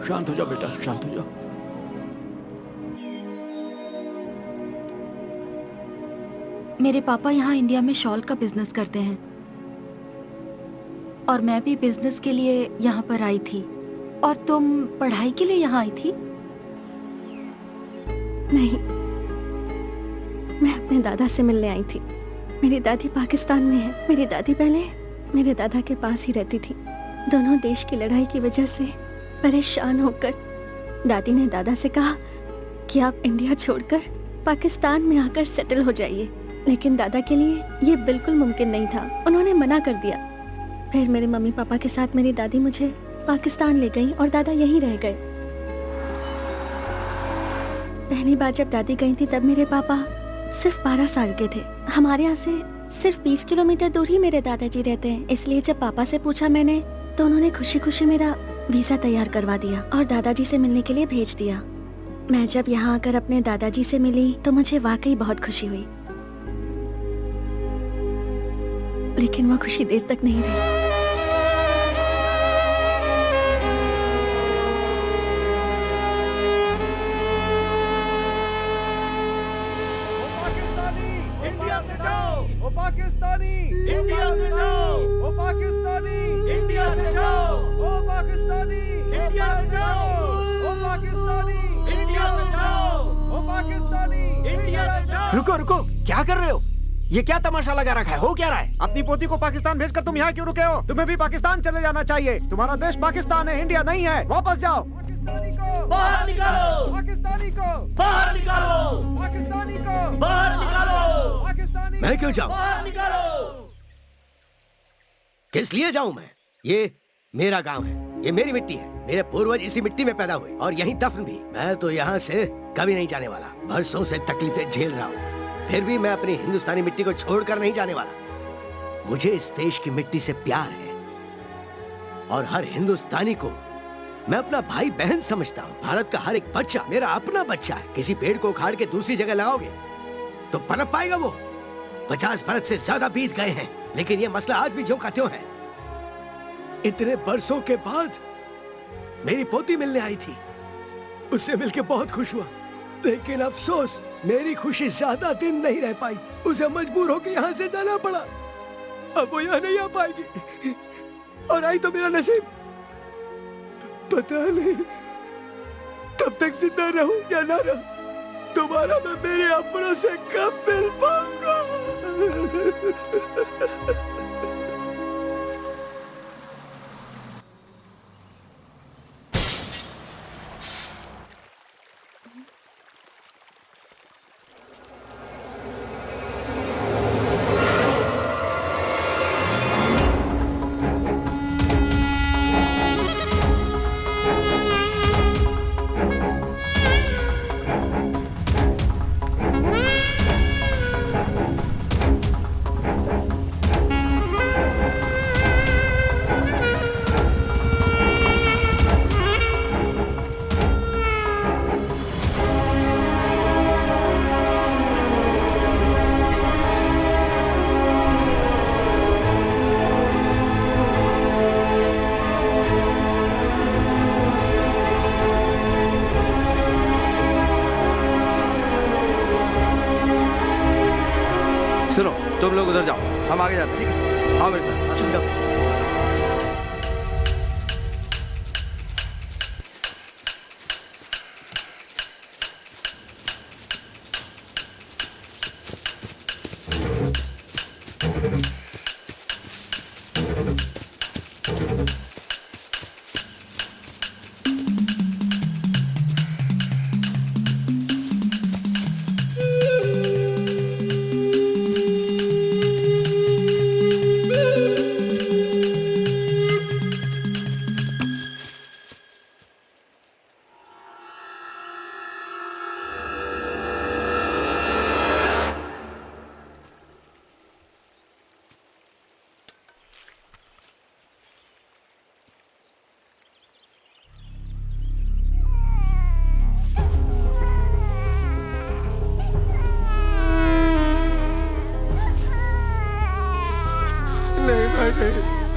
शांत हो जाओ बेटा, शांत हो जाओ। मेरे पापा यहाँ इंडिया में शॉल का बिजनेस करते हैं और मैं भी बिजनेस के लिए यहाँ पर आई थी। और तुम पढ़ाई के लिए यहाँ आई थी? नहीं, मैं अपने दादा से मिलने आई थी। मेरी दादी पाकिस्तान में है। मेरी दादी पहले मेरे दादा के पास ही रहती थी। दोनों देश की लड़ाई की वजह से परेशान होकर दादी ने दादा से कहा कि आप इंडिया छोड़कर पाकिस्तान में आकर सेटल हो जाइए। लेकिन दादा के लिए ये बिल्कुल मुमकिन नहीं था। उन्होंने मना कर दिया। फिर मेरे मम्मी पापा के साथ मेरी दादी मुझे पाकिस्तान ले गई और दादा यहीं रह गए। पहली बार जब दादी गई थी तब मेरे पापा सिर्फ 12 साल के थे। हमारे यहाँ से सिर्फ 20 किलोमीटर दूर ही मेरे दादाजी रहते हैं। इसलिए जब पापा से पूछा मैंने तो उन्होंने खुशी खुशी मेरा वीजा तैयार करवा दिया और दादाजी से मिलने के लिए भेज दिया। मैं जब यहाँ आकर अपने दादाजी से मिली तो मुझे वाकई बहुत खुशी हुई। लेकिन वो खुशी देर तक नहीं रही। पाकिस्तानी इंडिया से जाओ, ओ पाकिस्तानी इंडिया से जाओ, ओ पाकिस्तानी इंडिया से जाओ, ओ पाकिस्तानी इंडिया से जाओ, ओ पाकिस्तानी इंडिया से जाओ। रुको रुको, क्या कर रहे हो? ये क्या तमाशा लगा रखा है? हो क्या रहा है? अपनी पोती को पाकिस्तान भेजकर तुम यहाँ क्यों रुके हो? तुम्हें भी पाकिस्तान चले जाना चाहिए। तुम्हारा देश पाकिस्तान है, इंडिया नहीं है। वापस जाओ। पाकिस्तानी को बाहर निकालो, पाकिस्तानी को बाहर निकालो, पाकिस्तानी को बाहर निकालो, पाकिस्तानी। मैं क्यों जाऊं? बाहर निकालो। किस लिए जाऊं मैं? ये मेरा गांव है, ये मेरी मिट्टी है। मेरे पूर्वज इसी मिट्टी में पैदा हुए और यहीं दफन भी। मैं तो यहाँ से कभी नहीं जाने वाला। बरसों से तकलीफें झेल रहा हूँ, फिर भी मैं अपनी हिंदुस्तानी मिट्टी को छोड़कर नहीं जाने वाला। मुझे इस देश की मिट्टी से प्यार है और हर हिंदुस्तानी को मैं अपना भाई बहन समझता हूँ। भारत का हर एक बच्चा मेरा अपना बच्चा है। किसी पेड़ को उखाड़ के दूसरी जगह लगाओगे तो पनप पाएगा वो? 50 बरस से ज्यादा बीत गए हैं, लेकिन ये मसला आज भी ज्यों का त्यों है। इतने बरसों के बाद मेरी पोती मिलने आई थी, उससे मिलके बहुत खुश हुआ। लेकिन अफसोस, मेरी खुशी ज्यादा दिन नहीं रह पाई। उसे मजबूर होकर यहाँ से जाना पड़ा। अब वो यहाँ नहीं आ पाएगी और आई तो मेरा नसीब। पता नहीं तब तक जिंदा रहूं या ना रहूं, दोबारा मैं मेरे अपनों से कब मिल पाऊंगा। सुनो, तुम लोग उधर जाओ, हम आगे जाते हैं। ठीक है, आओ मेरे साथ। चल जाओ।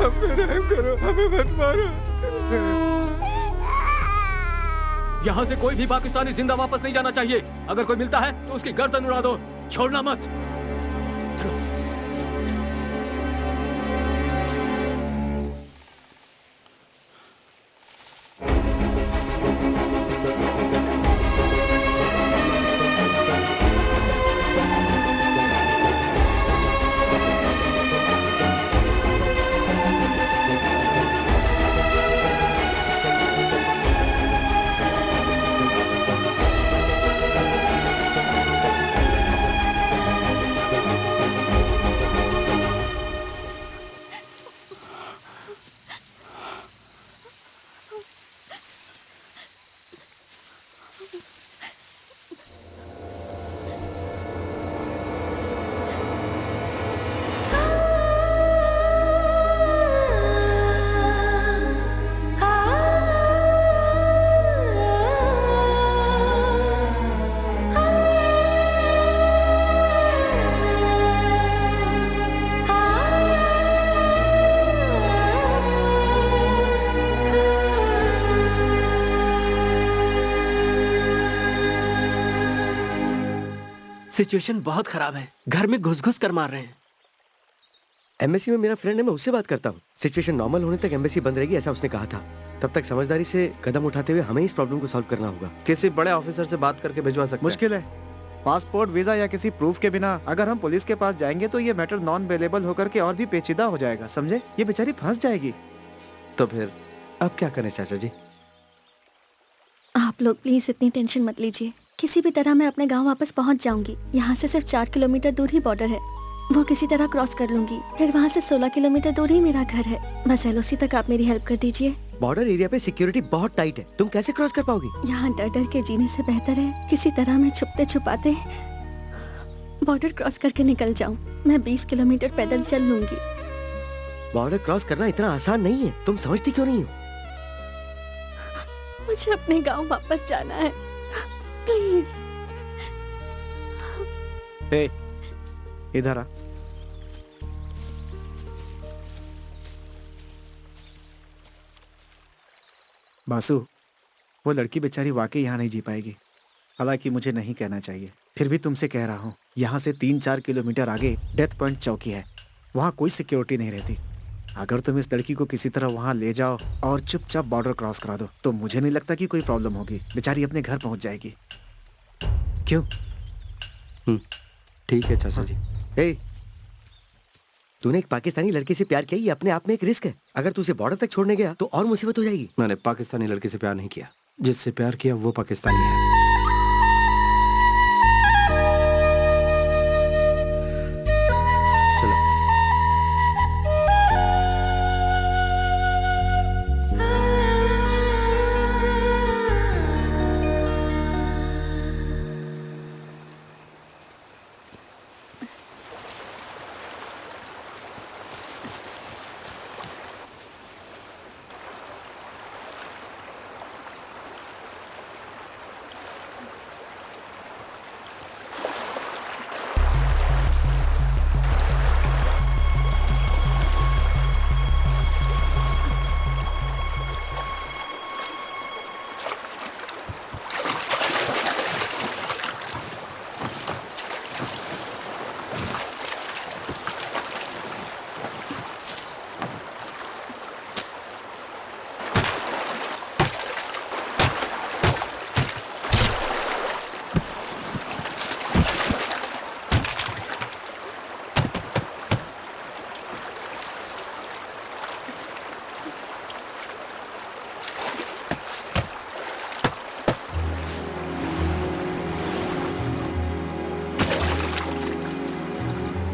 हम पे रहम करो, हमें मत मारो। यहाँ से कोई भी पाकिस्तानी जिंदा वापस नहीं जाना चाहिए। अगर कोई मिलता है तो उसकी गर्दन उड़ा दो, छोड़ना मत। चलो। सिचुएशन बहुत खराब है, घर में घुस घुस कर मार रहे हैं। एम्बेसी में मेरा फ्रेंड है, मैं उससे बात करता हूँ। सिचुएशन नॉर्मल होने तक एम्बेसी बंद रहेगी, ऐसा उसने कहा था। तब तक समझदारी से कदम उठाते हुए हमें इस प्रॉब्लम को सॉल्व करना होगा। किसी बड़े ऑफिसर से बात करके भिजवा सकते हैं। मुश्किल है। पासपोर्ट, वीजा या किसी प्रूफ के बिना अगर हम पुलिस के पास जाएंगे तो ये मैटर नॉन अवेलेबल होकर के और भी पेचीदा हो जाएगा, समझे? ये बेचारी फंस जाएगी। तो फिर अब क्या करें चाचा जी? आप लोग प्लीज इतनी टेंशन मत लीजिए। किसी भी तरह मैं अपने गांव वापस पहुंच जाऊंगी। यहाँ से सिर्फ 4 किलोमीटर दूर ही बॉर्डर है, वो किसी तरह क्रॉस कर लूंगी। फिर वहाँ से 16 किलोमीटर दूर ही मेरा घर है। बस एलओसी तक आप मेरी हेल्प कर दीजिए। बॉर्डर एरिया पे सिक्योरिटी बहुत टाइट है, तुम कैसे क्रॉस कर पाओगी? यहाँ डर डर के जीने से बेहतर है किसी तरह मैं छुपते छुपाते बॉर्डर क्रॉस करके निकल जाऊँ। मैं 20 किलोमीटर पैदल चल लूंगी। बॉर्डर क्रॉस करना इतना आसान नहीं है, तुम समझती क्यों नहीं हो? मुझे अपने गांव वापस जाना है, प्लीज। ए, इधर आ। बासु, वो लड़की बेचारी वाकई यहाँ नहीं जी पाएगी। हालांकि मुझे नहीं कहना चाहिए, फिर भी तुमसे कह रहा हूँ। यहाँ से 3-4 किलोमीटर आगे डेथ पॉइंट चौकी है, वहाँ कोई सिक्योरिटी नहीं रहती। अगर तुम इस लड़की को किसी तरह वहाँ ले जाओ और चुपचाप बॉर्डर क्रॉस करा दो तो मुझे नहीं लगता कि कोई प्रॉब्लम होगी। बेचारी अपने घर पहुँच जाएगी। क्यों? ठीक है चाचा जी। ए, तूने एक पाकिस्तानी लड़के से प्यार किया, ये अपने आप में एक रिस्क है। अगर तू उसे बॉर्डर तक छोड़ने गया तो और मुसीबत हो जाएगी। मैंने पाकिस्तानी लड़के से प्यार नहीं किया, जिससे प्यार किया वो पाकिस्तानी है। चलो।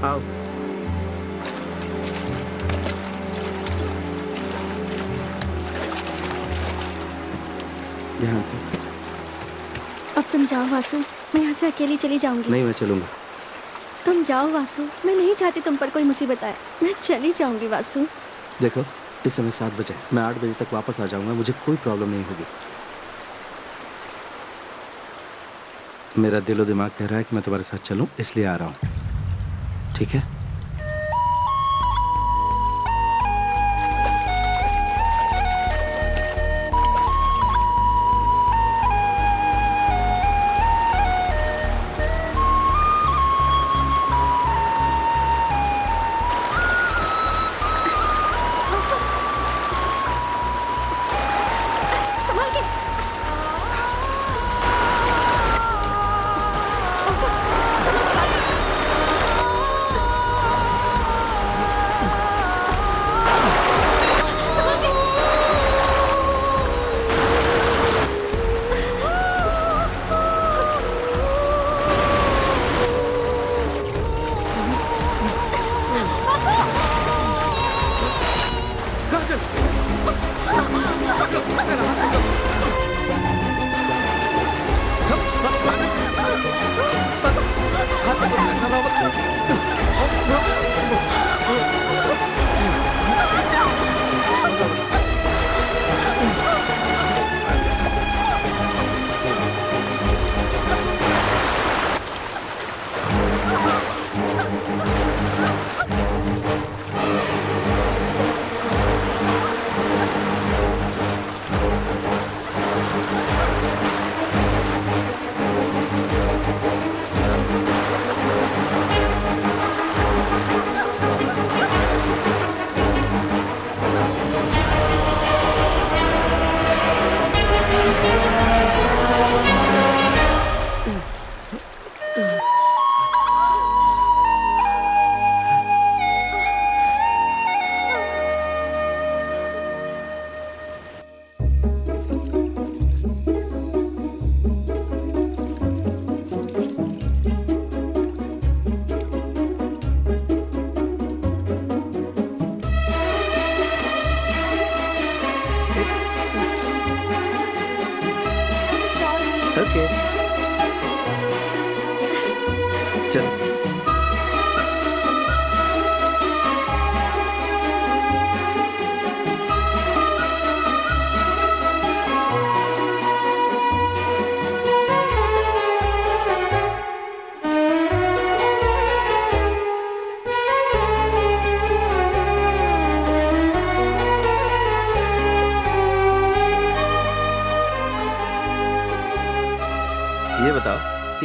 आओ। ध्यान से। अब तुम जाओ वासु, मैं यहाँ से अकेली चली जाऊंगी। नहीं, मैं चलूंगा। तुम जाओ वासु, मैं नहीं चाहती तुम पर कोई मुसीबत आए। मैं चली जाऊंगी वासु। देखो, इस समय 7 बजे, मैं 8 बजे तक वापस आ जाऊंगा, मुझे कोई प्रॉब्लम नहीं होगी। मेरा दिलो दिमाग कह रहा है कि मैं तुम्हारे साथ चलूं, इसलिए आ रहा हूं। ठीक है?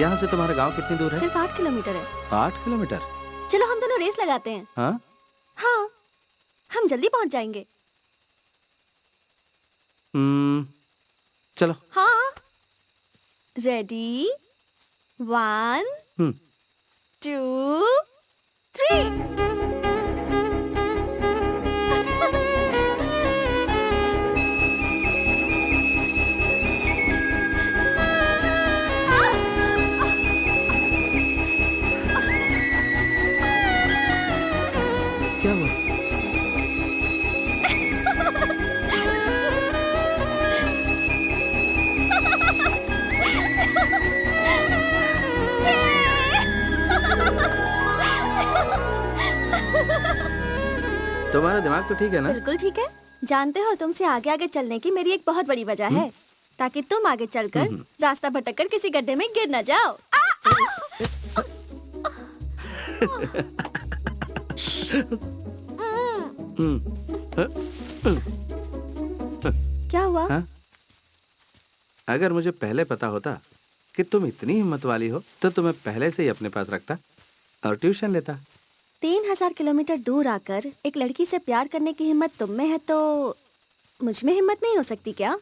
यहाँ से तुम्हारा गांव कितनी दूर है? सिर्फ 8 किलोमीटर है। 8 किलोमीटर? चलो हम दोनों रेस लगाते हैं। हाँ हाँ, हम जल्दी पहुंच जाएंगे। चलो। हाँ, रेडी, 1 2 3। क्या हुआ? तुम्हारा दिमाग तो ठीक है ना? बिल्कुल ठीक है। जानते हो, तुमसे आगे आगे चलने की मेरी एक बहुत बड़ी वजह है, ताकि तुम आगे चलकर रास्ता भटककर किसी गड्ढे में गिर न जाओ। क्या हुआ? हाँ? अगर मुझे पहले पता होता कि तुम इतनी हिम्मत वाली हो तो तुम्हें पहले से ही अपने पास रखता और ट्यूशन लेता। 3000 किलोमीटर दूर आकर एक लड़की से प्यार करने की हिम्मत तुम में है तो मुझ में हिम्मत नहीं हो सकती क्या?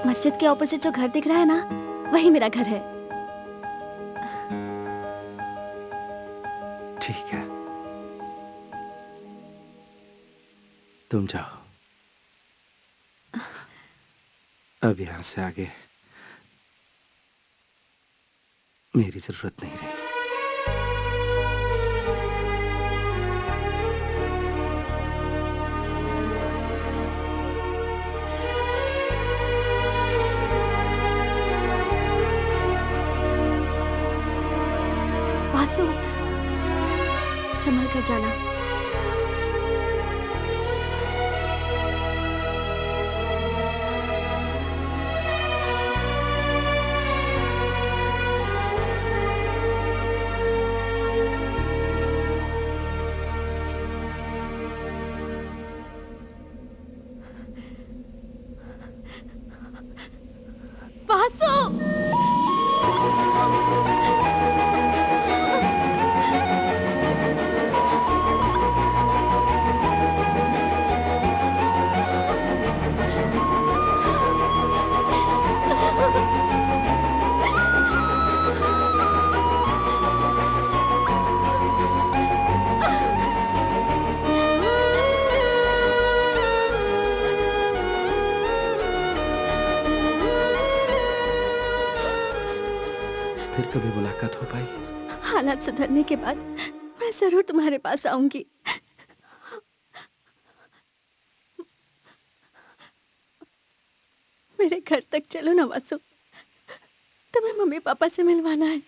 मस्जिद के ऑपोजिट जो घर दिख रहा है ना, वही मेरा घर है। ठीक है, तुम जाओ। अब यहां से आगे मेरी जरूरत नहीं रही। वासु, संभल कर जाना। फिर कभी मुलाकात हो पाई? हालात सुधरने के बाद मैं जरूर तुम्हारे पास आऊंगी। मेरे घर तक चलो ना वासु, तुम्हें मम्मी पापा से मिलवाना है।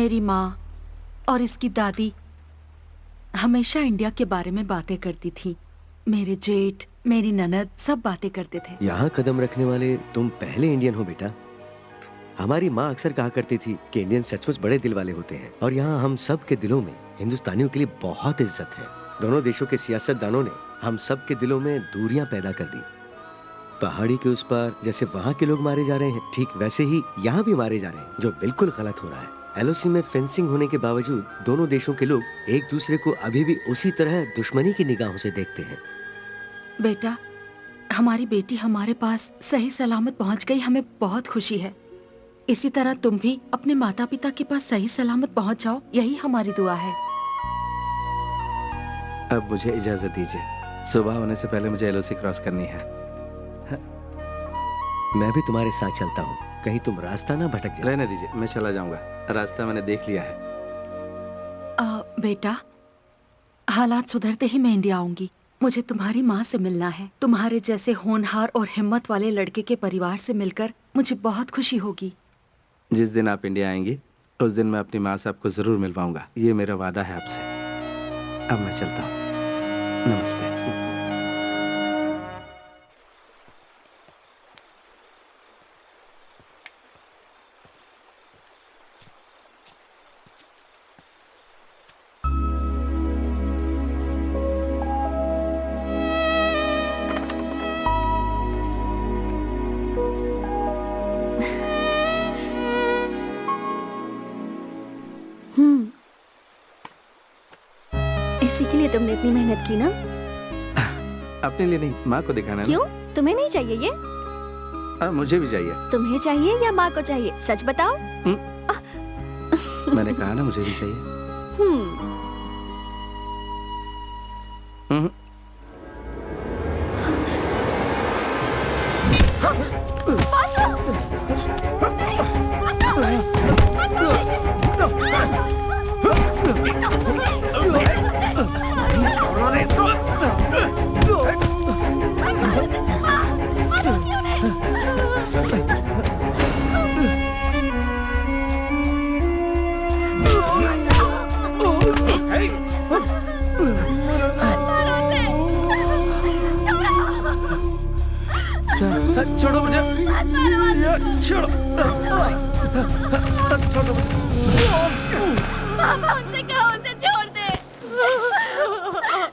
मेरी माँ और इसकी दादी हमेशा इंडिया के बारे में बातें करती थी। मेरे जेठ, मेरी ननद सब बातें करते थे। यहाँ कदम रखने वाले तुम पहले इंडियन हो बेटा। हमारी माँ अक्सर कहा करती थी कि इंडियन सचमुच बड़े दिल वाले होते हैं और यहाँ हम सब के दिलों में हिंदुस्तानियों के लिए बहुत इज्जत है। दोनों देशों के सियासतदानों ने हम सब के दिलों में दूरियां पैदा कर दी। पहाड़ी के उस पार जैसे वहाँ के लोग मारे जा रहे हैं, ठीक वैसे ही यहाँ भी मारे जा रहे हैं, जो बिल्कुल गलत हो रहा है। एलओसी में फेंसिंग होने के बावजूद दोनों देशों के लोग एक दूसरे को अभी भी उसी तरह दुश्मनी की निगाहों से देखते हैं। बेटा, हमारी बेटी हमारे पास सही सलामत पहुंच गई, हमें बहुत खुशी है। इसी तरह तुम भी अपने माता पिता के पास सही सलामत पहुंच जाओ, यही हमारी दुआ है। अब मुझे इजाजत दीजिए, सुबह होने से पहले मुझे एलओसी क्रॉस करनी है। मैं भी तुम्हारे साथ चलता हूँ, कहीं तुम रास्ता ना भटक जाए। रहने दीजिए, मैं चला जाऊंगा, रास्ता मैंने देख लिया है। बेटा, हालात सुधरते ही मैं इंडिया आऊंगी। मुझे तुम्हारी माँ से मिलना है। तुम्हारे जैसे होनहार और हिम्मत वाले लड़के के परिवार से मिलकर मुझे बहुत खुशी होगी। जिस दिन आप इंडिया आएंगी उस दिन मैं अपनी माँ से आपको जरूर मिल पाऊंगा, ये मेरा वादा है आपसे। अब मैं चलता हूँ, नमस्ते। इसी के लिए तुमने इतनी मेहनत की ना? अपने लिए नहीं, माँ को दिखाना है। क्यों? तुम्हें नहीं चाहिए ये? मुझे भी चाहिए। तुम्हें चाहिए या माँ को चाहिए? सच बताओ। मैंने कहा ना मुझे भी चाहिए। छोड़ो मुझे, छोड़ो, छोड़ो पापा, उनसे कहो उसे छोड़ दे।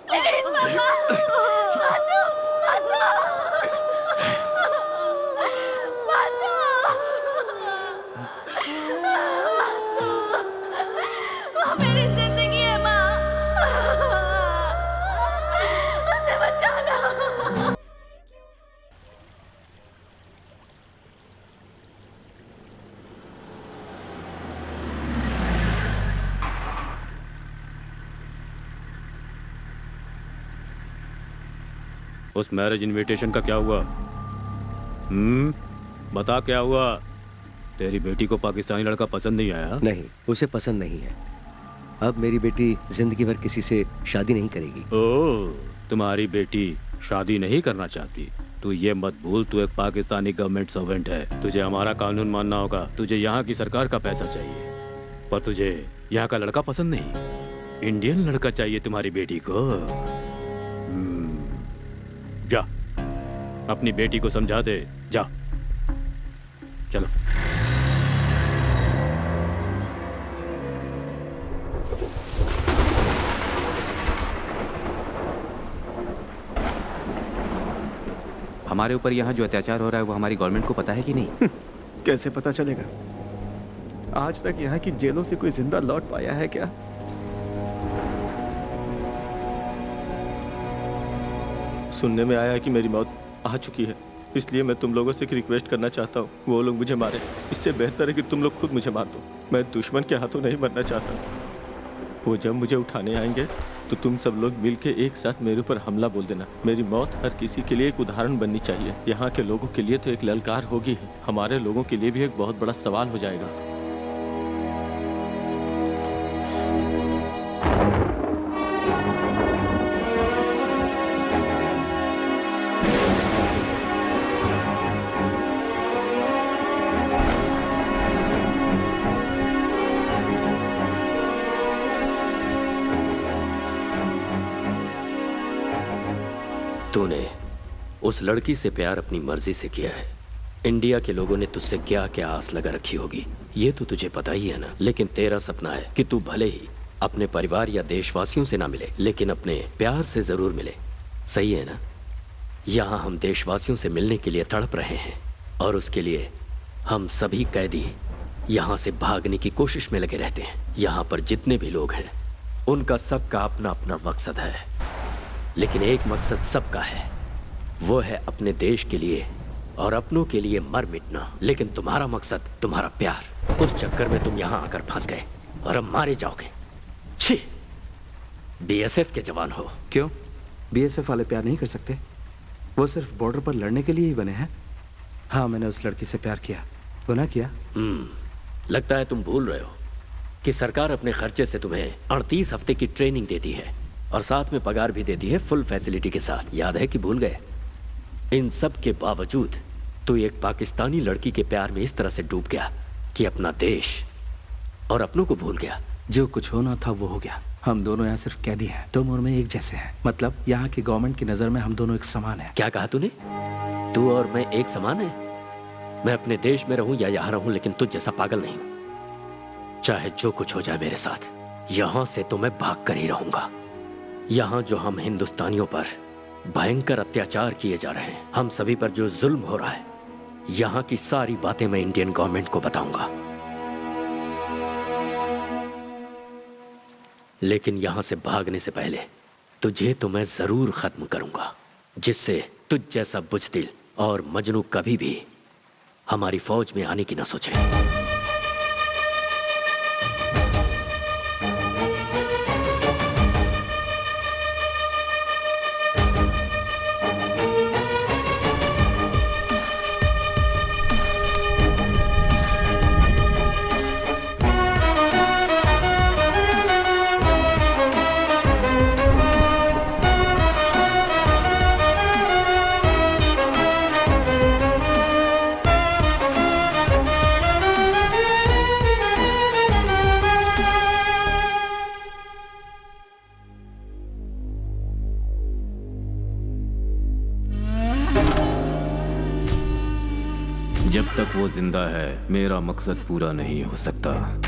प्लीज पापा, बासु, बासु, बासु, वो मेरी जिंदगी है माँ, उसे बचा लो। उस मैरिज इनविटेशन का क्या हुआ? बता क्या हुआ? तेरी बेटी को पाकिस्तानी लड़का पसंद नहीं आया? नहीं, उसे पसंद नहीं है। अब मेरी बेटी जिंदगी भर किसी से शादी नहीं करेगी। ओह, तुम्हारी बेटी शादी नहीं करना चाहती? तू ये मत भूल, तू एक पाकिस्तानी गवर्नमेंट सर्वेंट है। तुझे हमारा कानून मानना होगा। तुझे यहाँ की सरकार का पैसा चाहिए, पर तुझे यहाँ का लड़का पसंद नहीं। इंडियन लड़का चाहिए तुम्हारी बेटी को। जा, अपनी बेटी को समझा दे। जा, चलो। हमारे ऊपर यहाँ जो अत्याचार हो रहा है वो हमारी गवर्नमेंट को पता है कि नहीं? कैसे पता चलेगा? आज तक यहाँ की जेलों से कोई जिंदा लौट पाया है क्या? सुनने में आया है कि मेरी मौत आ चुकी है, इसलिए मैं तुम लोगों से एक रिक्वेस्ट करना चाहता हूँ, वो लोग मुझे मारे। इससे बेहतर है कि तुम लोग खुद मुझे मार दो। मैं दुश्मन के हाथों नहीं मरना चाहता। वो जब मुझे उठाने आएंगे तो तुम सब लोग मिलके एक साथ मेरे ऊपर हमला बोल देना। मेरी मौत हर किसी के लिए एक उदाहरण बननी चाहिए। यहाँ के लोगों के लिए तो एक ललकार होगी, हमारे लोगों के लिए भी एक बहुत बड़ा सवाल हो जाएगा। तूने उस लड़की से प्यार अपनी मर्जी से किया है। इंडिया के लोगों ने तुझसे क्या क्या आस लगा रखी होगी ये तो तुझे पता ही है ना। लेकिन तेरा सपना है कि तू भले ही अपने परिवार या देशवासियों से ना मिले, लेकिन अपने प्यार से जरूर मिले। सही है ना? यहाँ हम देशवासियों से मिलने के लिए तड़प रहे हैं और उसके लिए हम सभी कैदी यहाँ से भागने की कोशिश में लगे रहते हैं। यहाँ पर जितने भी लोग हैं उनका सबका अपना अपना मकसद है, लेकिन एक मकसद सबका है, वो है अपने देश के लिए और अपनों के लिए मर मिटना। लेकिन तुम्हारा मकसद तुम्हारा प्यार, उस चक्कर में तुम यहाँ आकर फंस गए और अब मारे जाओगे। छी, बीएसएफ के जवान हो। क्यों? बीएसएफ वाले प्यार नहीं कर सकते? वो सिर्फ बॉर्डर पर लड़ने के लिए ही बने हैं। हाँ, मैंने उस लड़की से प्यार किया, गुनाह किया। लगता है तुम भूल रहे हो कि सरकार अपने खर्चे से तुम्हें 38 हफ्ते की ट्रेनिंग देती है और साथ में पगार भी देती है फुल फैसिलिटी के साथ। याद है कि भूल गए? इन सब के बावजूद तू एक पाकिस्तानी लड़की के प्यार में इस तरह से डूब गया कि अपना देश और अपनों को भूल गया। जो कुछ होना था वो हो गया। हम दोनों यहाँ सिर्फ कैदी हैं। तुम और मैं एक जैसे हैं। मतलब यहाँ की गवर्नमेंट की नजर में हम दोनों एक समान हैं। क्या कहा तूने? तू और मैं एक समान है? मैं अपने देश में रहूं या यहाँ रहूं, लेकिन तुझ जैसा पागल नहीं। चाहे जो कुछ हो जाए मेरे साथ, यहाँ से तो मैं भाग कर ही रहूंगा। यहाँ जो हम हिंदुस्तानियों पर भयंकर अत्याचार किए जा रहे हैं, हम सभी पर जो जुल्म हो रहा है, यहाँ की सारी बातें मैं इंडियन गवर्नमेंट को बताऊंगा। लेकिन यहाँ से भागने से पहले तुझे तो मैं जरूर खत्म करूंगा, जिससे तुझ जैसा बुज़दिल और मजनू कभी भी हमारी फौज में आने की ना सोचे। जब तक वो जिंदा है मेरा मकसद पूरा नहीं हो सकता।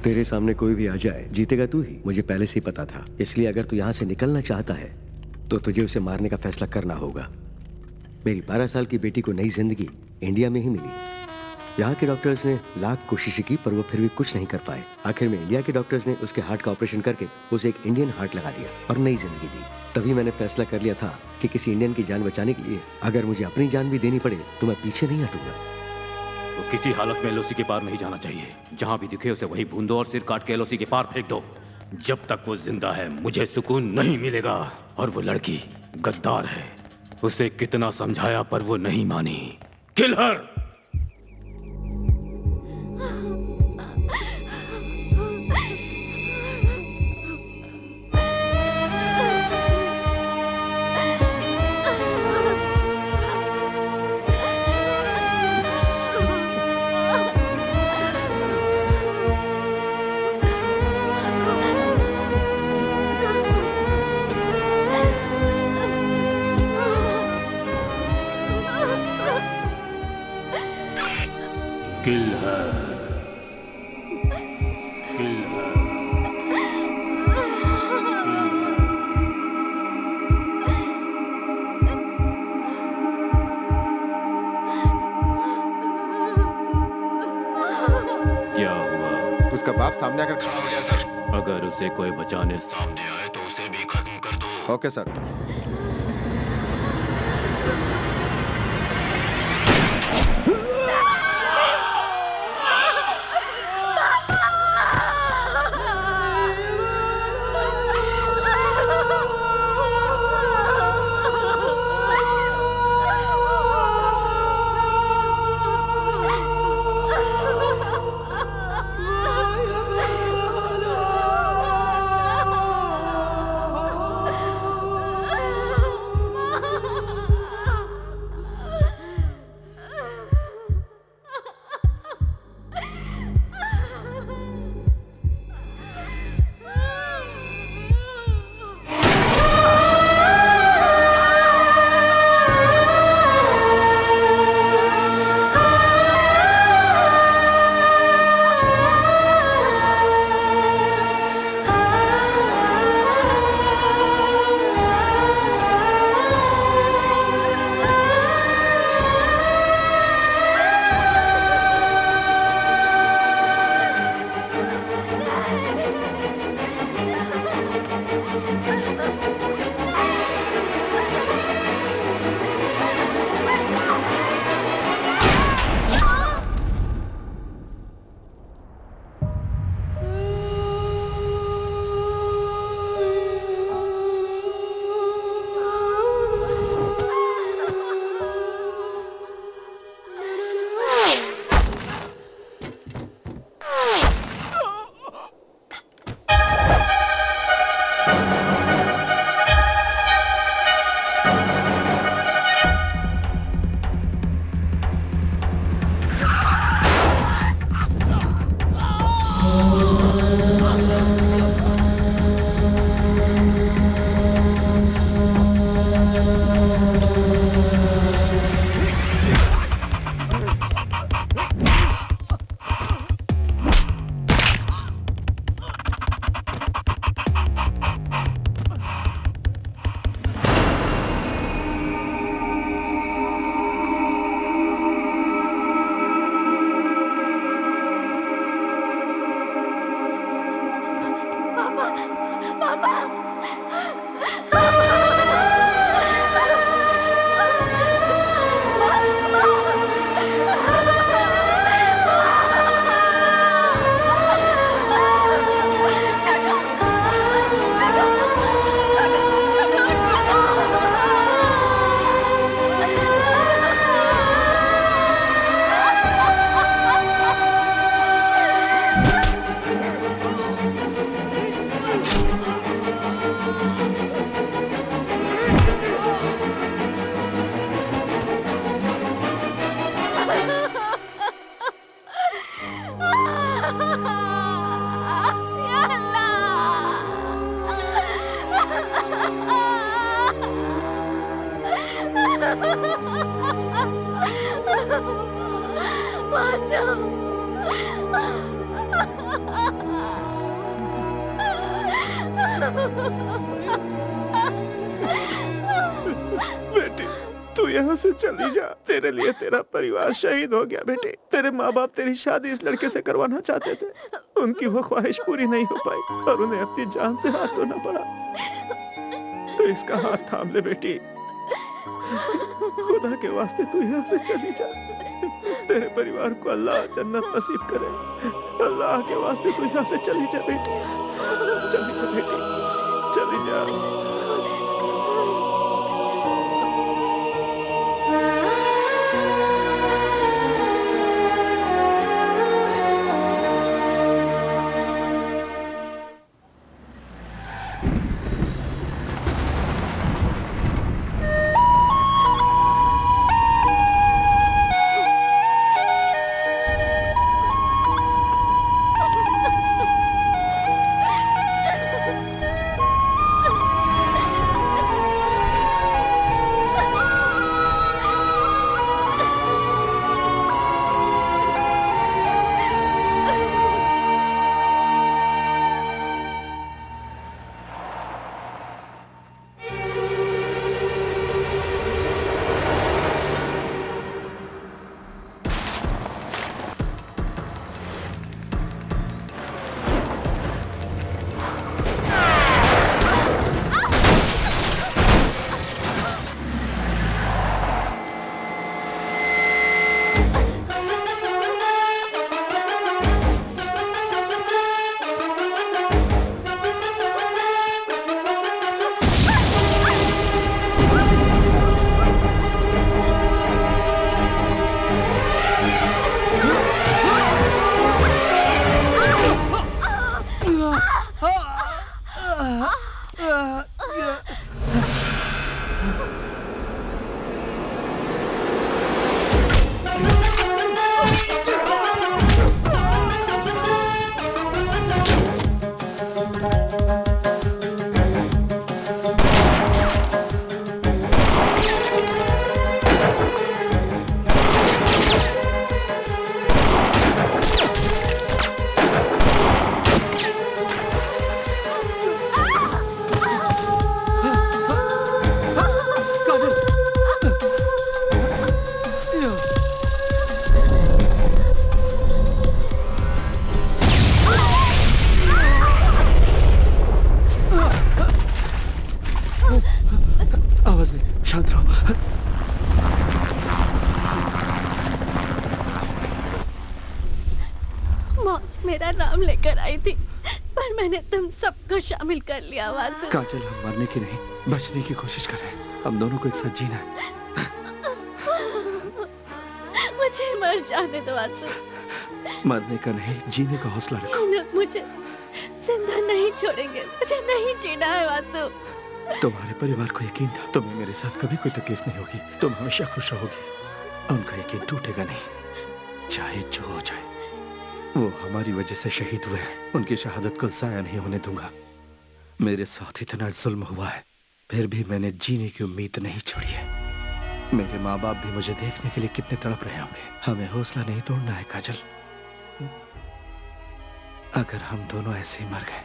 तेरे सामने कोई भी आ जाए, जीतेगा तू ही, मुझे पहले से ही पता था। इसलिए अगर तू यहाँ से निकलना चाहता है तो तुझे उसे मारने का फैसला करना होगा। मेरी 12 साल की बेटी को नई जिंदगी इंडिया में ही मिली। यहाँ के डॉक्टर्स ने लाख कोशिशें की पर वो फिर भी कुछ नहीं कर पाए। आखिर में इंडिया के डॉक्टर्स ने उसके हार्ट का ऑपरेशन करके उसे एक इंडियन हार्ट लगा दिया और नई जिंदगी दी। तभी मैंने फैसला कर लिया था कि किसी इंडियन की जान बचाने के लिए अगर मुझे अपनी जान भी देनी पड़े तो मैं पीछे नहीं हटूंगा। तो किसी हालत में एलओसी के पार नहीं जाना चाहिए। जहां भी दिखे उसे वही भून दो और सिर काट के एलओसी के पार फेंक दो। जब तक वो जिंदा है मुझे सुकून नहीं मिलेगा। और वो लड़की गद्दार है, उसे कितना समझाया पर वो नहीं मानी। किल हर। सामने आकर खड़ा हो गया सर। अगर उसे कोई बचाने सामने आए तो उसे भी खत्म कर दो। Okay sir. बेटी तू यहाँ से चली जा, तेरे लिए तेरा परिवार शहीद हो गया। बेटे तेरे माँ बाप तेरी शादी इस लड़के से करवाना चाहते थे, उनकी वो ख्वाहिश पूरी नहीं हो पाई और उन्हें अपनी जान से हाथ धोना पड़ा। तो इसका हाथ थाम ले बेटी, खुदा के वास्ते तू यहाँ से चली जा। तेरे परिवार को अल्लाह जन्नत नसीब करे। अल्लाह के वास्ते तू यहाँ से चली जा बेटी, चली जा बेटी, चली जा। आवाज नहीं, शांत रहो। मौत मेरा नाम लेकर आई थी, पर मैंने तुम सबको शामिल कर लिया वासु। काजल, हम मरने की नहीं, बचने की कोशिश कर रहे हैं। हम दोनों को एक साथ जीना है। मुझे मर जाने दो वासु। मरने का नहीं, जीने का हौसला रखो। ये लोग मुझे जिंदा नहीं छोड़ेंगे, मुझे नहीं जीना है वासु। तुम्हारे परिवार को यकीन था तुम्हें मेरे साथ कभी कोई तकलीफ नहीं होगी, तुम हमेशा खुश रहोगी। उनका यकीन टूटेगा नहीं, चाहे जो हो जाए। वो हमारी वजह से शहीद हुए हैं, उनकी शहादत को जाया नहीं होने दूंगा। मेरे साथ इतना जुल्म हुआ है, फिर भी मैंने जीने की उम्मीद नहीं छोड़ी है। मेरे माँ बाप भी मुझे देखने के लिए कितने तड़प रहे होंगे। हमें हौसला नहीं तोड़ना है काजल। अगर हम दोनों ऐसे ही मर गए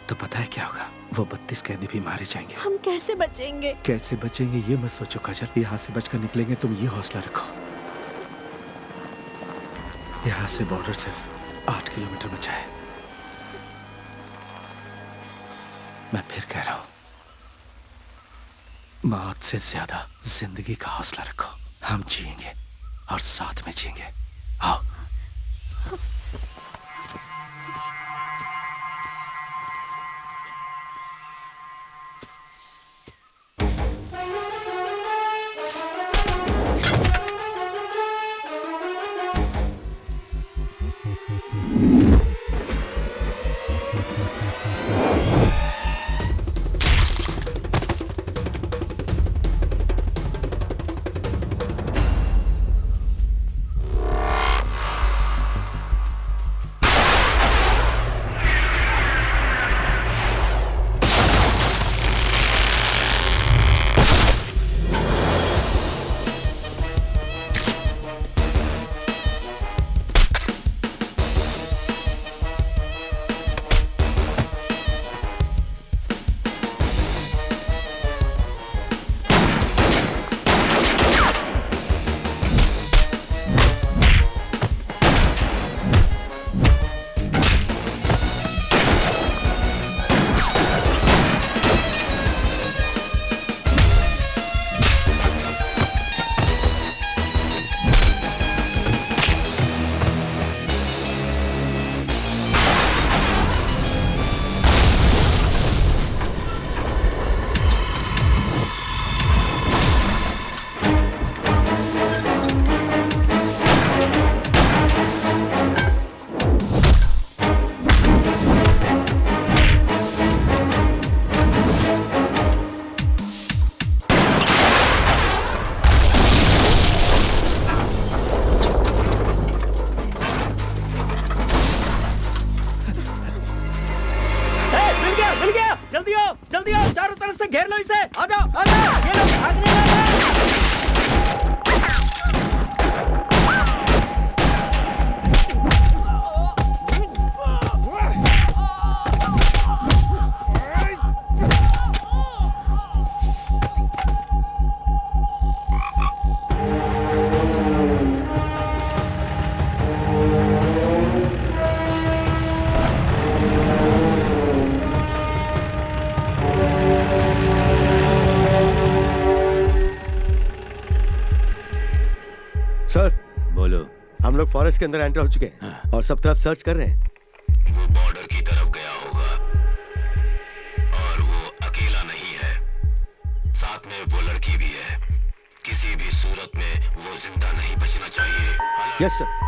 तो पता है क्या होगा? वो 32 कैदी भी मारे जाएंगे। हम कैसे बचेंगे? कैसे बचेंगे ये मत सोचो काजल, यहाँ से बचकर निकलेंगे, तुम ये हौसला रखो। यहाँ से बॉर्डर सिर्फ 8 किलोमीटर बचा है। मैं फिर कह रहा हूं, मौत से ज्यादा जिंदगी का हौसला रखो। हम जिएंगे और साथ में जिएंगे। आओ। सर बोलो। हम लोग फॉरेस्ट के अंदर एंटर हो चुके हैं और सब तरफ सर्च कर रहे हैं। वो बॉर्डर की तरफ गया होगा और वो अकेला नहीं है, साथ में वो लड़की भी है। किसी भी सूरत में वो जिंदा नहीं बचना चाहिए। Yes sir.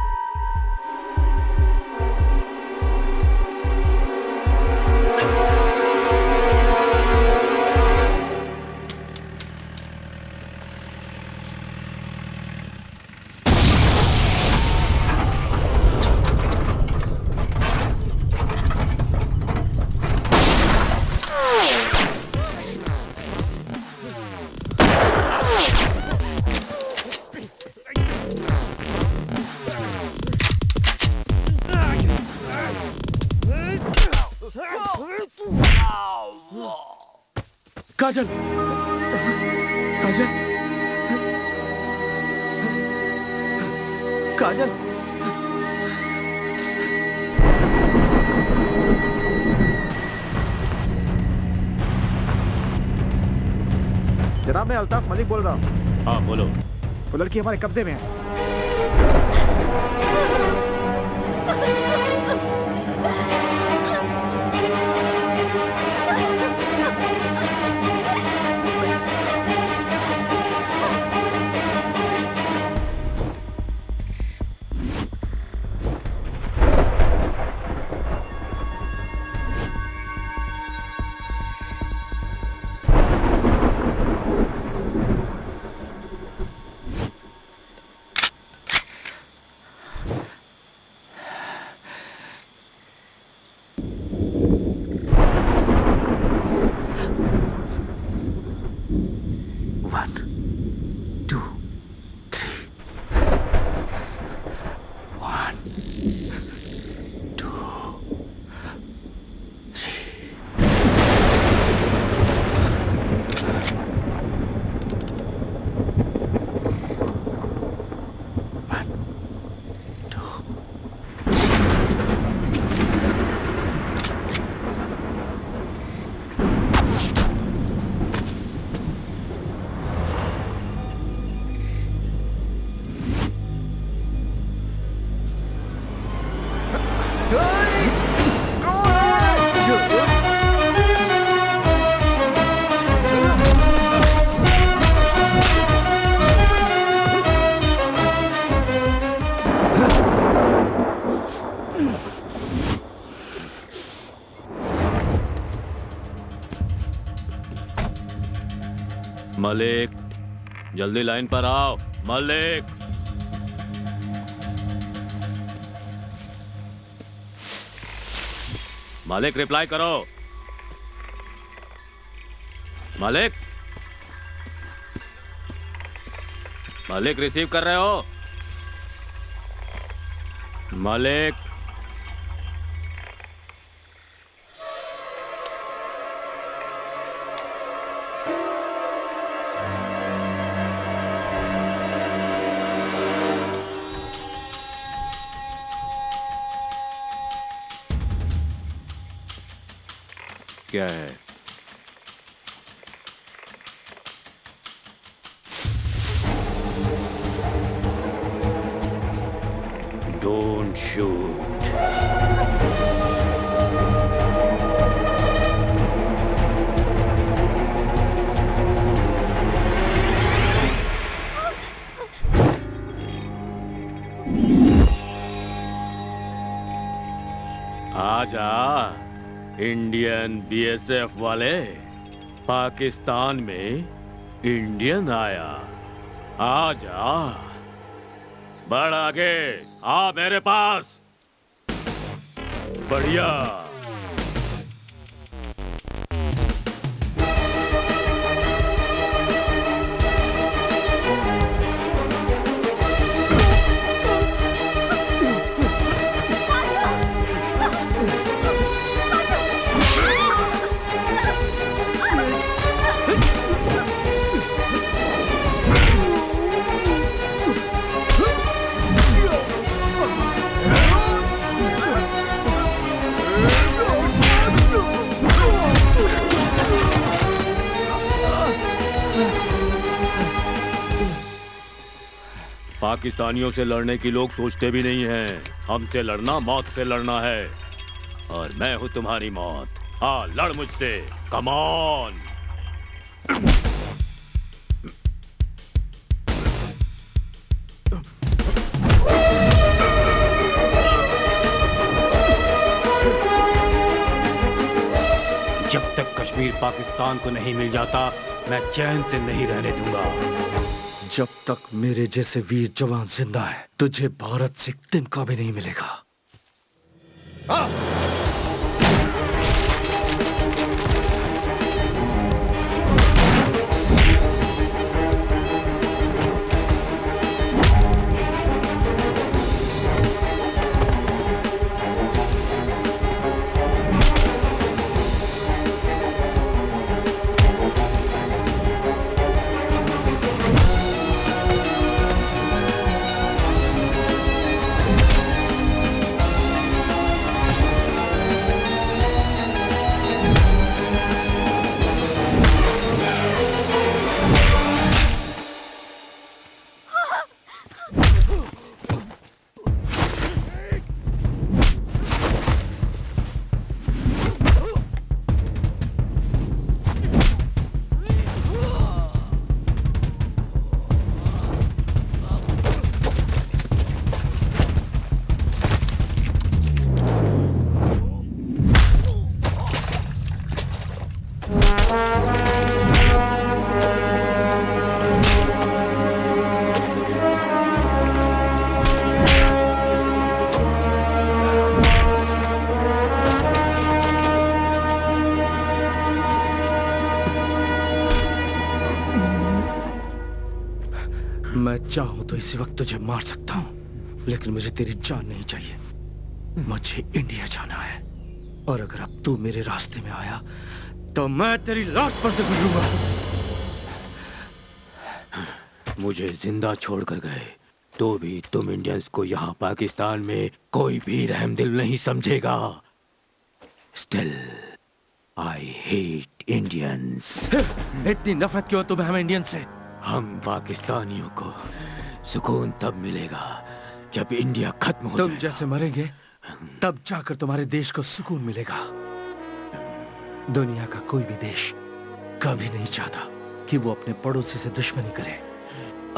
काजल, काजल, काजल। जनाब, मैं अल्ताफ मलिक बोल रहा हूँ। हाँ बोलो। वो लड़की हमारे कब्जे में है। मलिक, जल्दी लाइन पर आओ। मलिक, मलिक रिप्लाई करो। मलिक, मलिक रिसीव कर रहे हो? मलिक, क्या है? Don't shoot. आजा इंडियन बीएसएफ वाले, पाकिस्तान में इंडियन आया। आजा, बढ़ आगे, आ मेरे पास। बढ़िया। पाकिस्तानियों से लड़ने की लोग सोचते भी नहीं हैं। हमसे लड़ना मौत से लड़ना है, और मैं हूं तुम्हारी मौत। हाँ, लड़ मुझसे। Come on. जब तक कश्मीर पाकिस्तान को नहीं मिल जाता, मैं चैन से नहीं रहने दूंगा। जब तक मेरे जैसे वीर जवान जिंदा है, तुझे भारत से एक तिनका भी नहीं मिलेगा। मैं चाहूं तो इसी वक्त तुझे मार सकता हूं, लेकिन मुझे तेरी जान नहीं चाहिए। मुझे इंडिया जाना है, और अगर अब तू मेरे रास्ते में आया तो मैं तेरी लाश पर से गुजरूंगा। मुझे जिंदा छोड़कर गए तो भी तुम इंडियंस को यहाँ पाकिस्तान में कोई भी रहम दिल नहीं समझेगा। Still I hate Indians. इतनी नफरत क्यों तुम्हें हम इंडियन से? हम पाकिस्तानियों को सुकून तब मिलेगा जब इंडिया खत्म हो तुम जाएगा। जैसे मरेंगे तब जाकर तुम्हारे देश को सुकून मिलेगा। दुनिया का कोई भी देश कभी नहीं चाहता कि वो अपने पड़ोसी से दुश्मनी करे।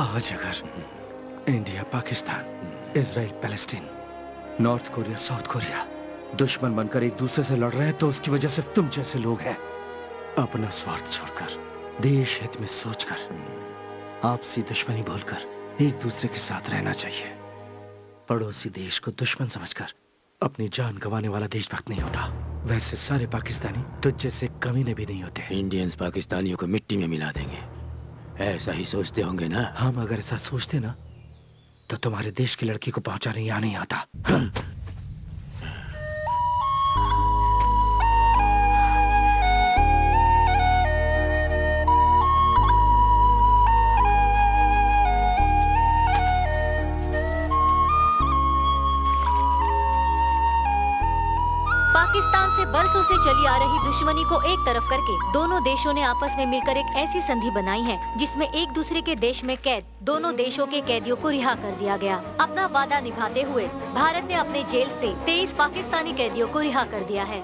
आज अगर India, Pakistan, Israel, Palestine, north Korea, south Korea दुश्मन बनकर एक दूसरे से लड़ रहे हैं तो उसकी वजह सिर्फ तुम जैसे लोग हैं। अपना स्वार्थ छोड़कर, देश हित में सोचकर, आपसी दुश्मनी भूलकर एक दूसरे के साथ रहना चाहिए। पड़ोसी देश को दुश्मन समझकर अपनी जान गंवाने वाला देशभक्त नहीं होता। वैसे सारे पाकिस्तानी तुझ जैसे कमीने भी नहीं होते। इंडियंस पाकिस्तानियों को मिट्टी में मिला देंगे, ऐसा ही सोचते होंगे ना? हम अगर ऐसा सोचते ना तो तुम्हारे देश की लड़की को पहुंचाने यहाँ नहीं आता। हाँ? पाकिस्तान से बरसों से चली आ रही दुश्मनी को एक तरफ करके दोनों देशों ने आपस में मिलकर एक ऐसी संधि बनाई है जिसमें एक दूसरे के देश में कैद दोनों देशों के कैदियों को रिहा कर दिया गया। अपना वादा निभाते हुए भारत ने अपने जेल से 23 पाकिस्तानी कैदियों को रिहा कर दिया है।